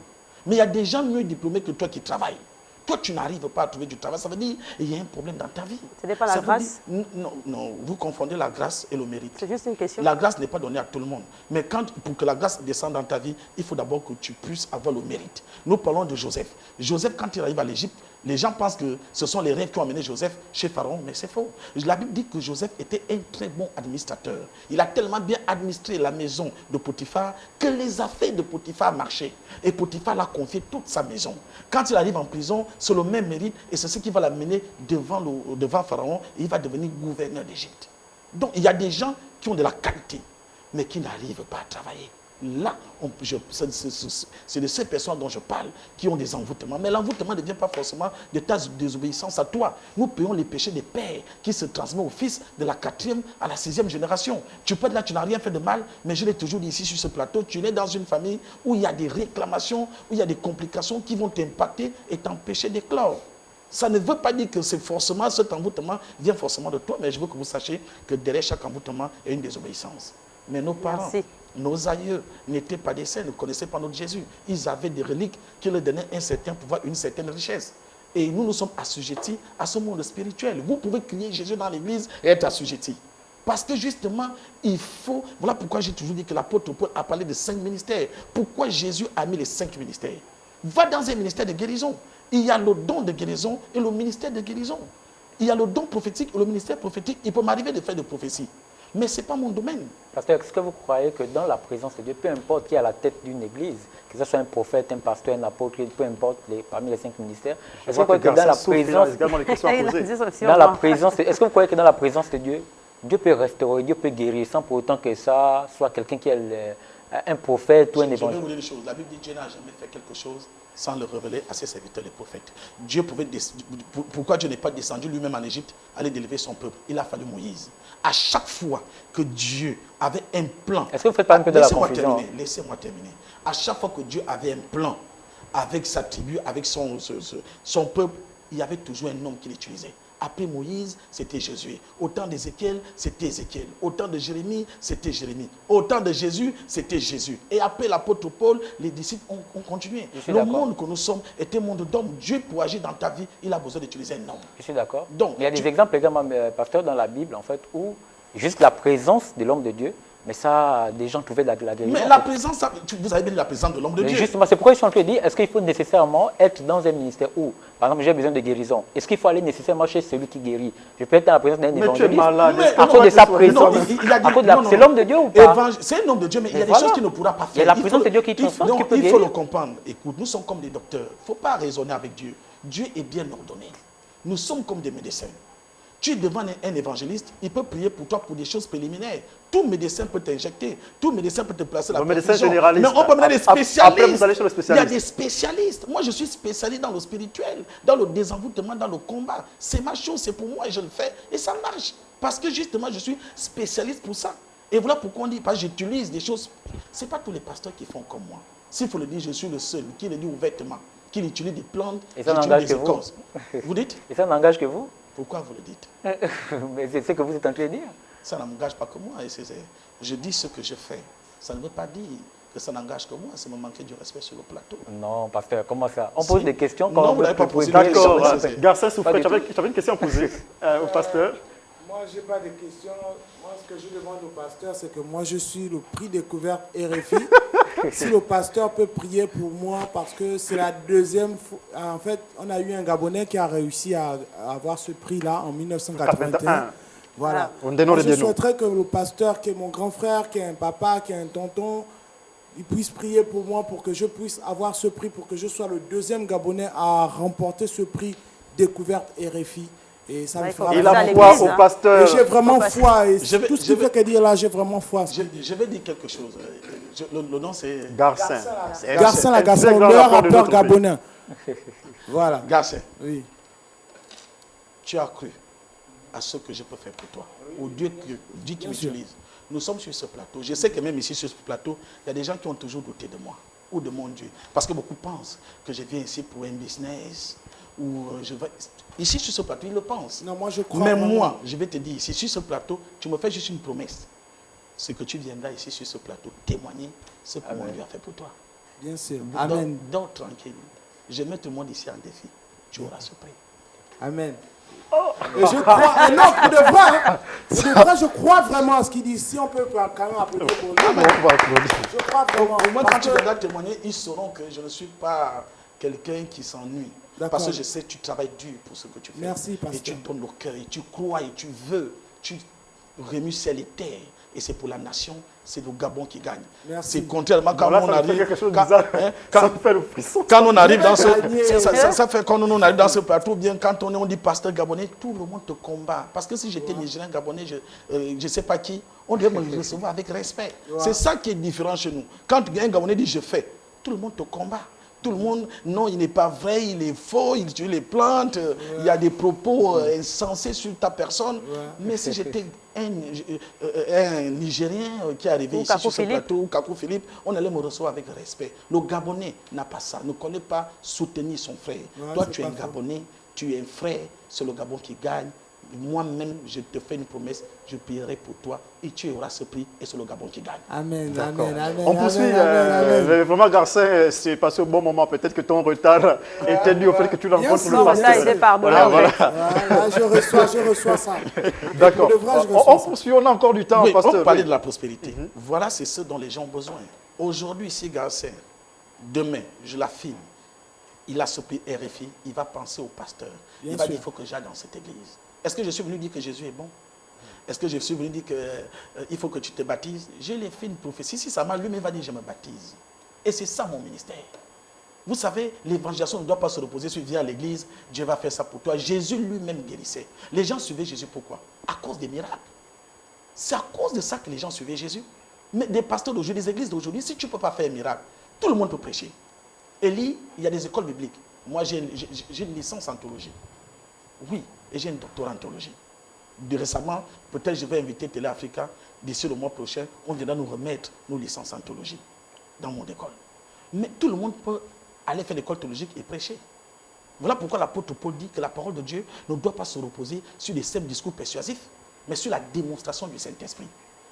Mais il y a des gens mieux diplômés que toi qui travaillent. Toi, tu n'arrives pas à trouver du travail. Ça veut dire qu'il y a un problème dans ta vie. Ce n'est pas la grâce? Non, vous confondez la grâce et le mérite. C'est juste une question. La grâce n'est pas donnée à tout le monde. Mais pour que la grâce descende dans ta vie, il faut d'abord que tu puisses avoir le mérite. Nous parlons de Joseph. Joseph, quand il arrive à l'Égypte, les gens pensent que ce sont les rêves qui ont amené Joseph chez Pharaon, mais c'est faux. La Bible dit que Joseph était un très bon administrateur. Il a tellement bien administré la maison de Potiphar que les affaires de Potiphar marchaient. Et Potiphar l'a confié toute sa maison. Quand il arrive en prison, c'est le même mérite et c'est ce qui va l'amener devant Pharaon et il va devenir gouverneur d'Égypte. Donc il y a des gens qui ont de la qualité, mais qui n'arrivent pas à travailler. Là, c'est de ces personnes dont je parle qui ont des envoûtements. Mais l'envoûtement ne vient pas forcément de ta désobéissance à toi. Nous payons les péchés des pères qui se transmettent aux fils de la 4e à la 6e génération. Tu peux être là, tu n'as rien fait de mal, mais je l'ai toujours dit ici sur ce plateau, tu es dans une famille où il y a des réclamations, où il y a des complications qui vont t'impacter et t'empêcher d'éclore. Ça ne veut pas dire que c'est forcément cet envoûtement vient forcément de toi, mais je veux que vous sachiez que derrière chaque envoûtement, il y a une désobéissance. Mais nos parents, nos aïeux n'étaient pas des saints, ne connaissaient pas notre Jésus. Ils avaient des reliques qui leur donnaient un certain pouvoir, une certaine richesse. Et nous, nous sommes assujettis à ce monde spirituel. Vous pouvez crier Jésus dans l'église et être assujettis. Parce que justement, il faut... Voilà pourquoi j'ai toujours dit que l'apôtre Paul a parlé de 5 ministères. Pourquoi Jésus a mis les 5 ministères? Va dans un ministère de guérison. Il y a le don de guérison et le ministère de guérison. Il y a le don prophétique et le ministère prophétique. Il peut m'arriver de faire des prophéties. Mais ce n'est pas mon domaine. Pasteur, est-ce que vous croyez que dans la présence de Dieu, peu importe qui est à la tête d'une église, que ce soit un prophète, un pasteur, un apôtre, peu importe parmi les 5 ministères, est-ce que vous croyez que dans la présence... Est-ce que vous croyez que dans la présence de Dieu, Dieu peut restaurer, Dieu peut guérir sans pour autant que ça soit quelqu'un qui est un prophète ou un évangile? Je vais vous dire une chose. La Bible dit que Dieu n'a jamais fait quelque chose sans le révéler à ses serviteurs, les prophètes. Dieu pouvait pourquoi Dieu n'est pas descendu lui-même en Égypte, aller délivrer son peuple? Il a fallu Moïse. À chaque fois que Dieu avait un plan... Est-ce que vous faites pas un peu de la confusion? Laissez-moi terminer. À chaque fois que Dieu avait un plan avec sa tribu, avec son peuple, il y avait toujours un homme qu'il utilisait. Après Moïse, c'était Josué. Au temps d'Ézéchiel, c'était Ézéchiel. Au temps de Jérémie, c'était Jérémie. Au temps de Jésus, c'était Jésus. Et après l'apôtre Paul, les disciples ont continué. Le monde que nous sommes est un monde d'hommes. Dieu, pour agir dans ta vie, il a besoin d'utiliser un homme. Je suis d'accord. Donc, il y a des exemples également, pasteur, dans la Bible, en fait, où juste la présence de l'homme de Dieu, mais ça, des gens trouvaient la guérison. Mais la présence, vous avez bien la présence de l'homme de Dieu. Justement, c'est pourquoi je suis en train de dire, est-ce qu'il faut nécessairement être dans un ministère où, par exemple, j'ai besoin de guérison? Est-ce qu'il faut aller nécessairement chez celui qui guérit? Je peux être dans la présence d'un évangéliste. Mais tu es malade. À cause de sa présence. C'est l'homme de Dieu ou pas? C'est un homme de Dieu, mais il y a des choses qu'il ne pourra pas faire. Il y a la présence de Dieu qui transforme, qui peut guérir. Il faut le comprendre. Écoute, nous sommes comme des docteurs. Il ne faut pas raisonner avec Dieu. Dieu est bien ordonné. Nous sommes comme des médecins. Tu es devant un évangéliste, il peut prier pour toi pour des choses préliminaires. Tout médecin peut t'injecter, tout médecin peut te placer la perfusion. Mais on peut mener des spécialistes. Après, vous allez sur le spécialiste. Il y a des spécialistes. Moi, je suis spécialiste dans le spécial, dans le désenvoûtement, dans le combat. C'est ma chose, c'est pour moi et je le fais. Et ça marche. Parce que justement, je suis spécialiste pour ça. Et voilà pourquoi on dit, parce que j'utilise des choses. Ce n'est pas tous les pasteurs qui font comme moi. S'il faut le dire, je suis le seul qui le dit ouvertement, qui utilise des plantes, et ça n'engage que vous. Vous dites? Et ça n'engage que vous? Pourquoi vous le dites? Mais c'est ce que vous êtes en train de dire. Ça n'engage pas que moi. Je dis ce que je fais. Ça ne veut pas dire que ça n'engage que moi. C'est me manquer du respect sur le plateau. Non, pasteur, comment ça? On pose des questions quand non, on vous n'avez pas posé des questions. D'accord. Garcin Souffret, tu avais une question à poser au pasteur. Moi, je n'ai pas de questions. Moi, ce que je demande au pasteur, c'est que moi, je suis le prix découverte RFI. Si le pasteur peut prier pour moi, parce que c'est la deuxième fois. En fait, on a eu un Gabonais qui a réussi à avoir ce prix-là en 1981. Voilà. Moi, je souhaiterais que le pasteur, qui est mon grand frère, qui est un papa, qui est un tonton, il puisse prier pour moi pour que je puisse avoir ce prix, pour que je sois le deuxième Gabonais à remporter ce prix découverte RFI. Et ça me fera... Il a foi au pasteur. J'ai vraiment foi. Et tout ce qu'il faut que dire là, j'ai vraiment foi. Je vais dire quelque chose. Le nom, c'est... Garcin. Garcin Lagacin, le rappeur gabonais. Voilà. Garcin. Oui. Tu as cru à ce que je peux faire pour toi, au Dieu qui m'utilise. Nous sommes sur ce plateau. Je sais que même ici, sur ce plateau, il y a des gens qui ont toujours douté de moi ou de mon Dieu. Parce que beaucoup pensent que je viens ici pour un business ou je vais... Ici, sur ce plateau, ils le pensent. Non, moi, je crois. Mais moi, je vais te dire, ici, sur ce plateau, tu me fais juste une promesse. C'est que tu viendras ici, sur ce plateau, témoigner ce que mon Dieu a fait pour toi. Bien sûr. Amen. Donc, tranquille. Je mets tout le monde ici en défi. Tu auras ce prix. Amen. Et je crois, non, pour de vrai, je crois vraiment à ce qu'il dit. Si on peut quand même applaudir pour lui. Je crois vraiment. Au moins, quand tu viendras témoigner, ils sauront que je ne suis pas quelqu'un qui s'ennuie. Parce que je sais que tu travailles dur pour ce que tu fais. Merci, pasteur. Et tu donnes le cœur, et tu crois, et tu veux. remue ciel et terre. Et c'est pour la nation, c'est le Gabon qui gagne. Merci. C'est contrairement quand on arrive. Quand on arrive dans ce. Ça fait quand on arrive dans ce plateau, bien quand on dit pasteur gabonais, tout le monde te combat. Parce que si j'étais nigérien gabonais, je ne sais pas qui, on devait me recevoir avec respect. C'est ça qui est différent chez nous. Quand un Gabonais dit je fais, tout le monde te combat. Tout le monde, non, il n'est pas vrai, il est faux, il tue les plantes, il y a des propos insensés sur ta personne. Mais si j'étais un Nigérien qui est arrivé ici sur ce plateau, ou Kakou Philippe, on allait me recevoir avec respect. Le Gabonais n'a pas ça, ne connaît pas soutenir son frère. Toi, tu es un Gabonais, tu es un frère, c'est le Gabon qui gagne. Moi-même, je te fais une promesse, je prierai pour toi et tu auras ce prix et c'est le Gabon qui gagne. Amen, amen, amen. On poursuit. Vraiment, Garcin, c'est passé au bon moment. Peut-être que ton retard était dû au fait que tu rencontres le pasteur. Voilà, je reçois ça. D'accord. On poursuit, on a encore du temps, oui, pasteur. On parlait de la prospérité. Voilà, c'est ce dont les gens ont besoin. Aujourd'hui, ici, Garcin, demain, je l'affirme, il a ce prix RFI, il va penser au pasteur. Il va dire, il faut que j'aille dans cette église. Est-ce que je suis venu dire que Jésus est bon? Est-ce que je suis venu dire qu'il faut que tu te baptises? Je l'ai fait une prophétie. Si ça marche, lui-même va dire, je me baptise. Et c'est ça mon ministère. Vous savez, l'évangélisation ne doit pas se reposer sur dire à l'église, Dieu va faire ça pour toi. Jésus lui-même guérissait. Les gens suivaient Jésus pourquoi? À cause des miracles. C'est à cause de ça que les gens suivaient Jésus. Mais des pasteurs d'aujourd'hui, des églises d'aujourd'hui, si tu ne peux pas faire un miracle, tout le monde peut prêcher. Élie, il y a des écoles bibliques. Moi, j'ai une licence en théologie. Oui, et j'ai un doctorat en théologie. Récemment, peut-être je vais inviter Télé Africa, d'ici le mois prochain, on viendra nous remettre nos licences en théologie dans mon école. Mais tout le monde peut aller faire l'école théologique et prêcher. Voilà pourquoi l'apôtre Paul dit que la parole de Dieu ne doit pas se reposer sur des simples discours persuasifs, mais sur la démonstration du Saint-Esprit.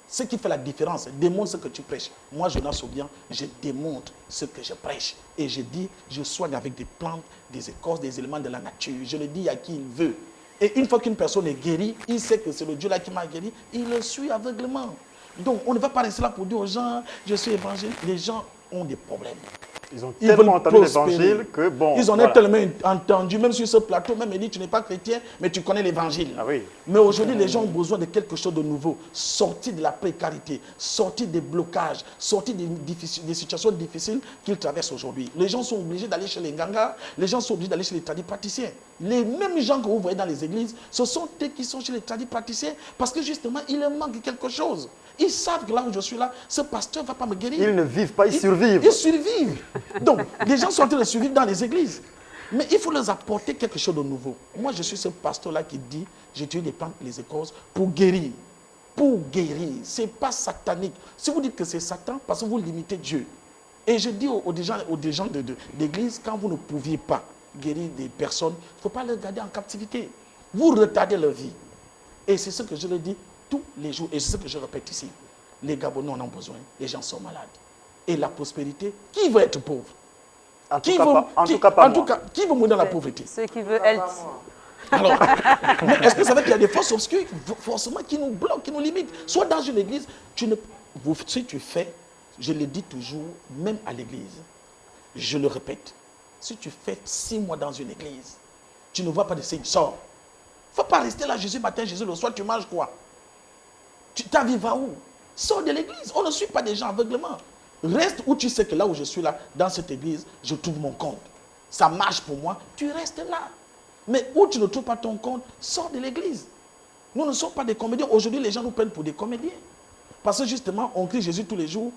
Ce qui fait la différence, démontre ce que tu prêches. Moi, Jonas Obiang, je démontre ce que je prêche. Et je dis, je soigne avec des plantes, des écorces, des éléments de la nature. Je le dis à qui il veut. Et une fois qu'une personne est guérie, il sait que c'est le Dieu là qui m'a guéri, il le suit aveuglément. Donc, on ne va pas rester là pour dire aux gens, je suis évangile. Les gens ont des problèmes. Ils ont tellement entendu l'évangile que bon. Ils en ont tellement entendu, même sur ce plateau, même il dit, tu n'es pas chrétien, mais tu connais l'évangile. Ah oui. Mais aujourd'hui, les gens ont besoin de quelque chose de nouveau. Sortir de la précarité, sortir des blocages, sortir des situations difficiles qu'ils traversent aujourd'hui. Les gens sont obligés d'aller chez les gangas, les gens sont obligés d'aller chez les tradipraticiens. Les mêmes gens que vous voyez dans les églises, ce sont eux qui sont chez les tradipraticiens parce que justement, il leur manque quelque chose. Ils savent que là où je suis là, ce pasteur ne va pas me guérir. Ils ne vivent pas, ils survivent. Ils survivent. Donc, les gens sont en train de survivre dans les églises. Mais il faut leur apporter quelque chose de nouveau. Moi, je suis ce pasteur-là qui dit, j'utilise les plantes, les écorces pour guérir. Pour guérir. Ce n'est pas satanique. Si vous dites que c'est Satan, parce que vous limitez Dieu. Et je dis aux gens d'église, quand vous ne pouviez pas guérir des personnes, il ne faut pas les garder en captivité. Vous retardez leur vie. Et c'est ce que je leur dis tous les jours, et c'est ce que je répète ici. Les Gabonais en ont besoin, les gens sont malades. Et la prospérité, qui veut être pauvre? Qui veut mourir dans la pauvreté? Ceux qui veulent être. Alors, est-ce que vous savez qu'il y a des forces obscures forcément qui nous bloquent, qui nous limitent? Soit dans une église, si tu fais, je le dis toujours, même à l'église, je le répète, si tu fais 6 mois dans une église, tu ne vois pas de signe, sors. Il ne faut pas rester là, Jésus matin, Jésus le soir, tu manges quoi? Ta vie va où? Sors de l'église. On ne suit pas des gens aveuglement. Reste où tu sais que là où je suis là, dans cette église, je trouve mon compte. Ça marche pour moi, tu restes là. Mais où tu ne trouves pas ton compte, sors de l'église. Nous ne sommes pas des comédiens. Aujourd'hui, les gens nous prennent pour des comédiens. Parce que justement, on crie Jésus tous les jours.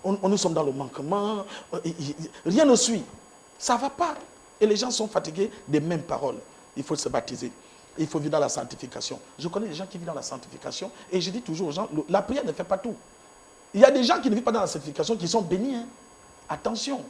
Nous sommes dans le manquement. Rien ne suit. Ça ne va pas. Et les gens sont fatigués des mêmes paroles. Il faut se baptiser. Il faut vivre dans la sanctification. Je connais des gens qui vivent dans la sanctification et je dis toujours aux gens, la prière ne fait pas tout. Il y a des gens qui ne vivent pas dans la sanctification qui sont bénis. Hein. Attention.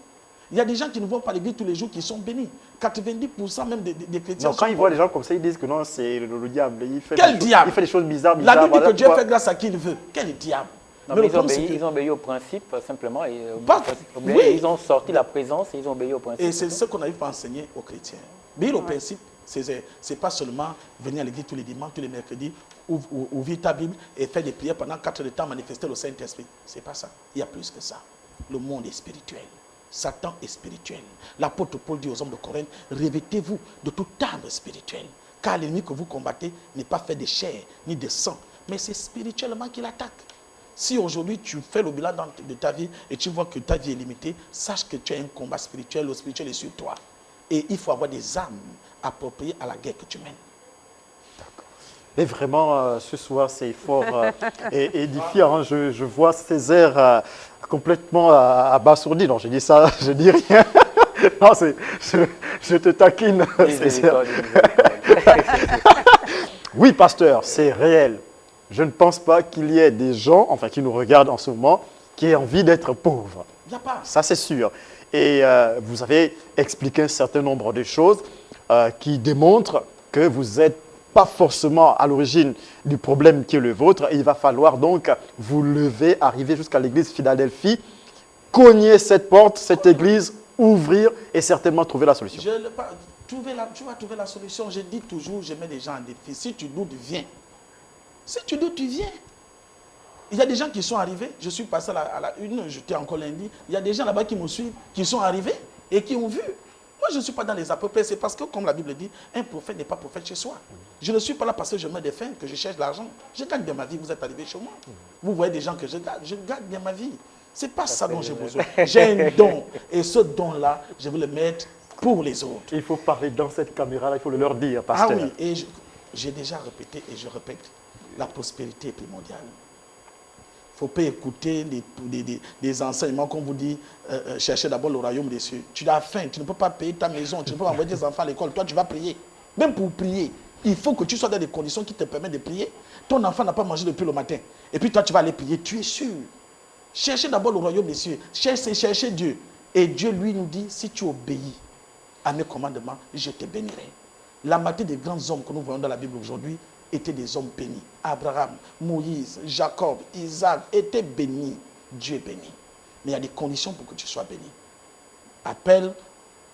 Il y a des gens qui ne vont pas à l'église tous les jours qui sont bénis. 90% même des chrétiens. Non, quand ils voient des gens comme ça, ils disent que non, c'est le diable. Il fait diable? Il fait des choses bizarres. La Bible dit que Dieu fait grâce à qui il veut. Quel diable? Non, mais ils ont obéi au principe, simplement. Oui. Ils ont sorti la présence et ils ont obéi au principe. Et c'est ce qu'on n'arrive pas à enseigner aux chrétiens. Obéir au principe, c'est pas seulement venir à l'église tous les dimanches, tous les mercredis, ouvrir ta Bible et faire des prières pendant 4 heures de temps, manifester le Saint-Esprit. C'est pas ça. Il y a plus que ça. Le monde est spirituel. Satan est spirituel. L'apôtre Paul dit aux hommes de Corinthe, revêtez-vous de toute arme spirituelle. Car l'ennemi que vous combattez n'est pas fait de chair ni de sang, mais c'est spirituellement qu'il attaque. Si aujourd'hui tu fais le bilan de ta vie et tu vois que ta vie est limitée, sache que tu as un combat spirituel, le spirituel est sur toi. Et il faut avoir des armes appropriées à la guerre que tu mènes. D'accord. Et vraiment, ce soir, c'est fort édifiant. Hein. Je vois Césaire complètement abasourdi. Non, je dis ça, je dis rien. Non, je te taquine. Oui, pasteur, c'est réel. Je ne pense pas qu'il y ait des gens, enfin, qui nous regardent en ce moment, qui aient envie d'être pauvres. Il n'y a pas. Ça, c'est sûr. Et vous avez expliqué un certain nombre de choses qui démontrent que vous n'êtes pas forcément à l'origine du problème qui est le vôtre. Et il va falloir donc vous lever, arriver jusqu'à l'église Philadelphie, cogner cette porte, cette église, ouvrir et certainement trouver la solution. Tu vas trouver la solution. Je dis toujours, je mets les gens en défi. Si tu doutes, viens. Si tu doutes, tu viens. Il y a des gens qui sont arrivés. Je suis passé à la une, j'étais encore lundi. Il y a des gens là-bas qui me suivent, qui sont arrivés et qui ont vu. Moi, je ne suis pas dans les à peu près. C'est parce que, comme la Bible dit, un prophète n'est pas prophète chez soi. Je ne suis pas là parce que je mets des fins, que je cherche l'argent. Je gagne bien ma vie. Vous êtes arrivés chez moi. Vous voyez des gens que je gagne bien ma vie. Ce n'est pas ça dont j'ai besoin. J'ai un don. Et ce don-là, je veux le mettre pour les autres. Il faut parler dans cette caméra-là, il faut le leur dire, pasteur. Ah oui, et j'ai déjà répété et je répète, la prospérité est primordiale. Il ne faut pas écouter des enseignements qu'on vous dit, cherchez d'abord le royaume des cieux. Tu as faim, tu ne peux pas payer ta maison, tu ne peux pas envoyer tes enfants à l'école. Toi, tu vas prier. Même pour prier, il faut que tu sois dans des conditions qui te permettent de prier. Ton enfant n'a pas mangé depuis le matin. Et puis toi, tu vas aller prier. Tu es sûr. Cherchez d'abord le royaume des cieux. Cherchez Dieu. Et Dieu, lui, nous dit, si tu obéis à mes commandements, je te bénirai. La moitié des grands hommes que nous voyons dans la Bible aujourd'hui étaient des hommes bénis. Abraham, Moïse, Jacob, Isaac étaient bénis. Dieu est béni. Mais il y a des conditions pour que tu sois béni. Appelle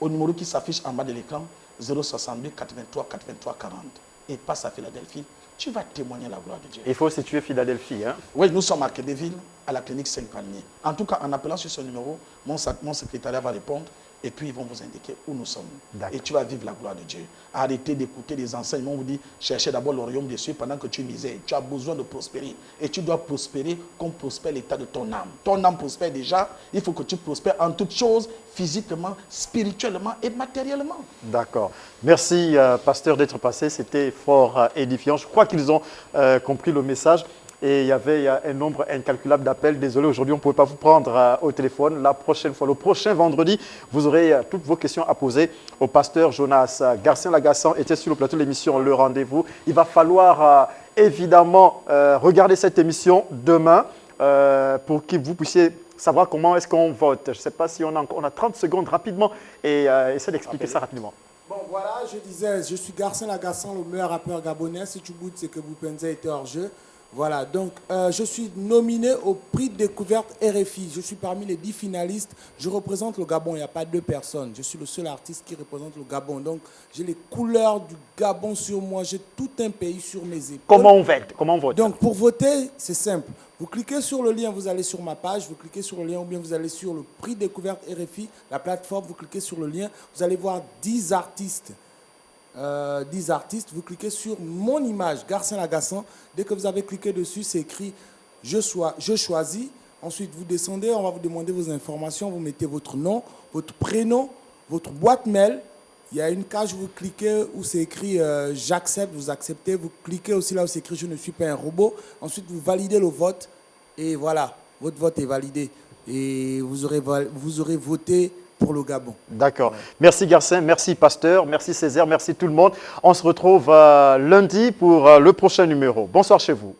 au numéro qui s'affiche en bas de l'écran, 062 83 83 40. Et passe à Philadelphie. Tu vas témoigner la gloire de Dieu. Il faut situer Philadelphie. Hein? Oui, nous sommes à Québéville, à la clinique Saint-Palmier. En tout cas, en appelant sur ce numéro, mon secrétariat va répondre. Et puis, ils vont vous indiquer où nous sommes. Et tu vas vivre la gloire de Dieu. Arrêtez d'écouter les enseignements. On vous dit, cherchez d'abord le royaume des cieux pendant que tu misères. Tu as besoin de prospérer. Et tu dois prospérer comme prospère l'état de ton âme. Ton âme prospère déjà. Il faut que tu prospères en toutes choses, physiquement, spirituellement et matériellement. D'accord. Merci, pasteur, d'être passé. C'était fort édifiant. Je crois qu'ils ont compris le message. Et il y avait un nombre incalculable d'appels. Désolé, aujourd'hui, on ne pouvait pas vous prendre au téléphone. La prochaine fois, le prochain vendredi, vous aurez toutes vos questions à poser au pasteur Jonas Garcin-Lagassan. Était sur le plateau de l'émission Le Rendez-vous. Il va falloir évidemment regarder cette émission demain pour que vous puissiez savoir comment est-ce qu'on vote. Je ne sais pas si on a 30 secondes rapidement et essaie d'expliquer ça rapidement. Bon, voilà, je disais, je suis Garcin-Lagassan, le meilleur rappeur gabonais. Si tu goûtes, c'est que Boupenza était hors jeu. Voilà, donc je suis nominé au prix de découverte RFI. Je suis parmi les 10 finalistes. Je représente le Gabon, il n'y a pas 2 personnes. Je suis le seul artiste qui représente le Gabon. Donc j'ai les couleurs du Gabon sur moi. J'ai tout un pays sur mes épaules. Comment on vote? Comment on vote? Donc pour voter, c'est simple. Vous cliquez sur le lien, vous allez sur ma page. Vous cliquez sur le lien ou bien vous allez sur le prix de découverte RFI, la plateforme. Vous cliquez sur le lien. Vous allez voir 10 artistes. 10 artistes, vous cliquez sur mon image, Garcin-Lagassan. Dès que vous avez cliqué dessus, c'est écrit je choisis. Ensuite, vous descendez, on va vous demander vos informations. Vous mettez votre nom, votre prénom, votre boîte mail. Il y a une cage où vous cliquez où c'est écrit j'accepte, vous acceptez. Vous cliquez aussi là où c'est écrit je ne suis pas un robot. Ensuite, vous validez le vote. Et voilà, votre vote est validé. Et vous aurez voté pour le Gabon. D'accord. Merci Garcin, merci pasteur, merci Césaire, merci tout le monde. On se retrouve lundi pour le prochain numéro. Bonsoir chez vous.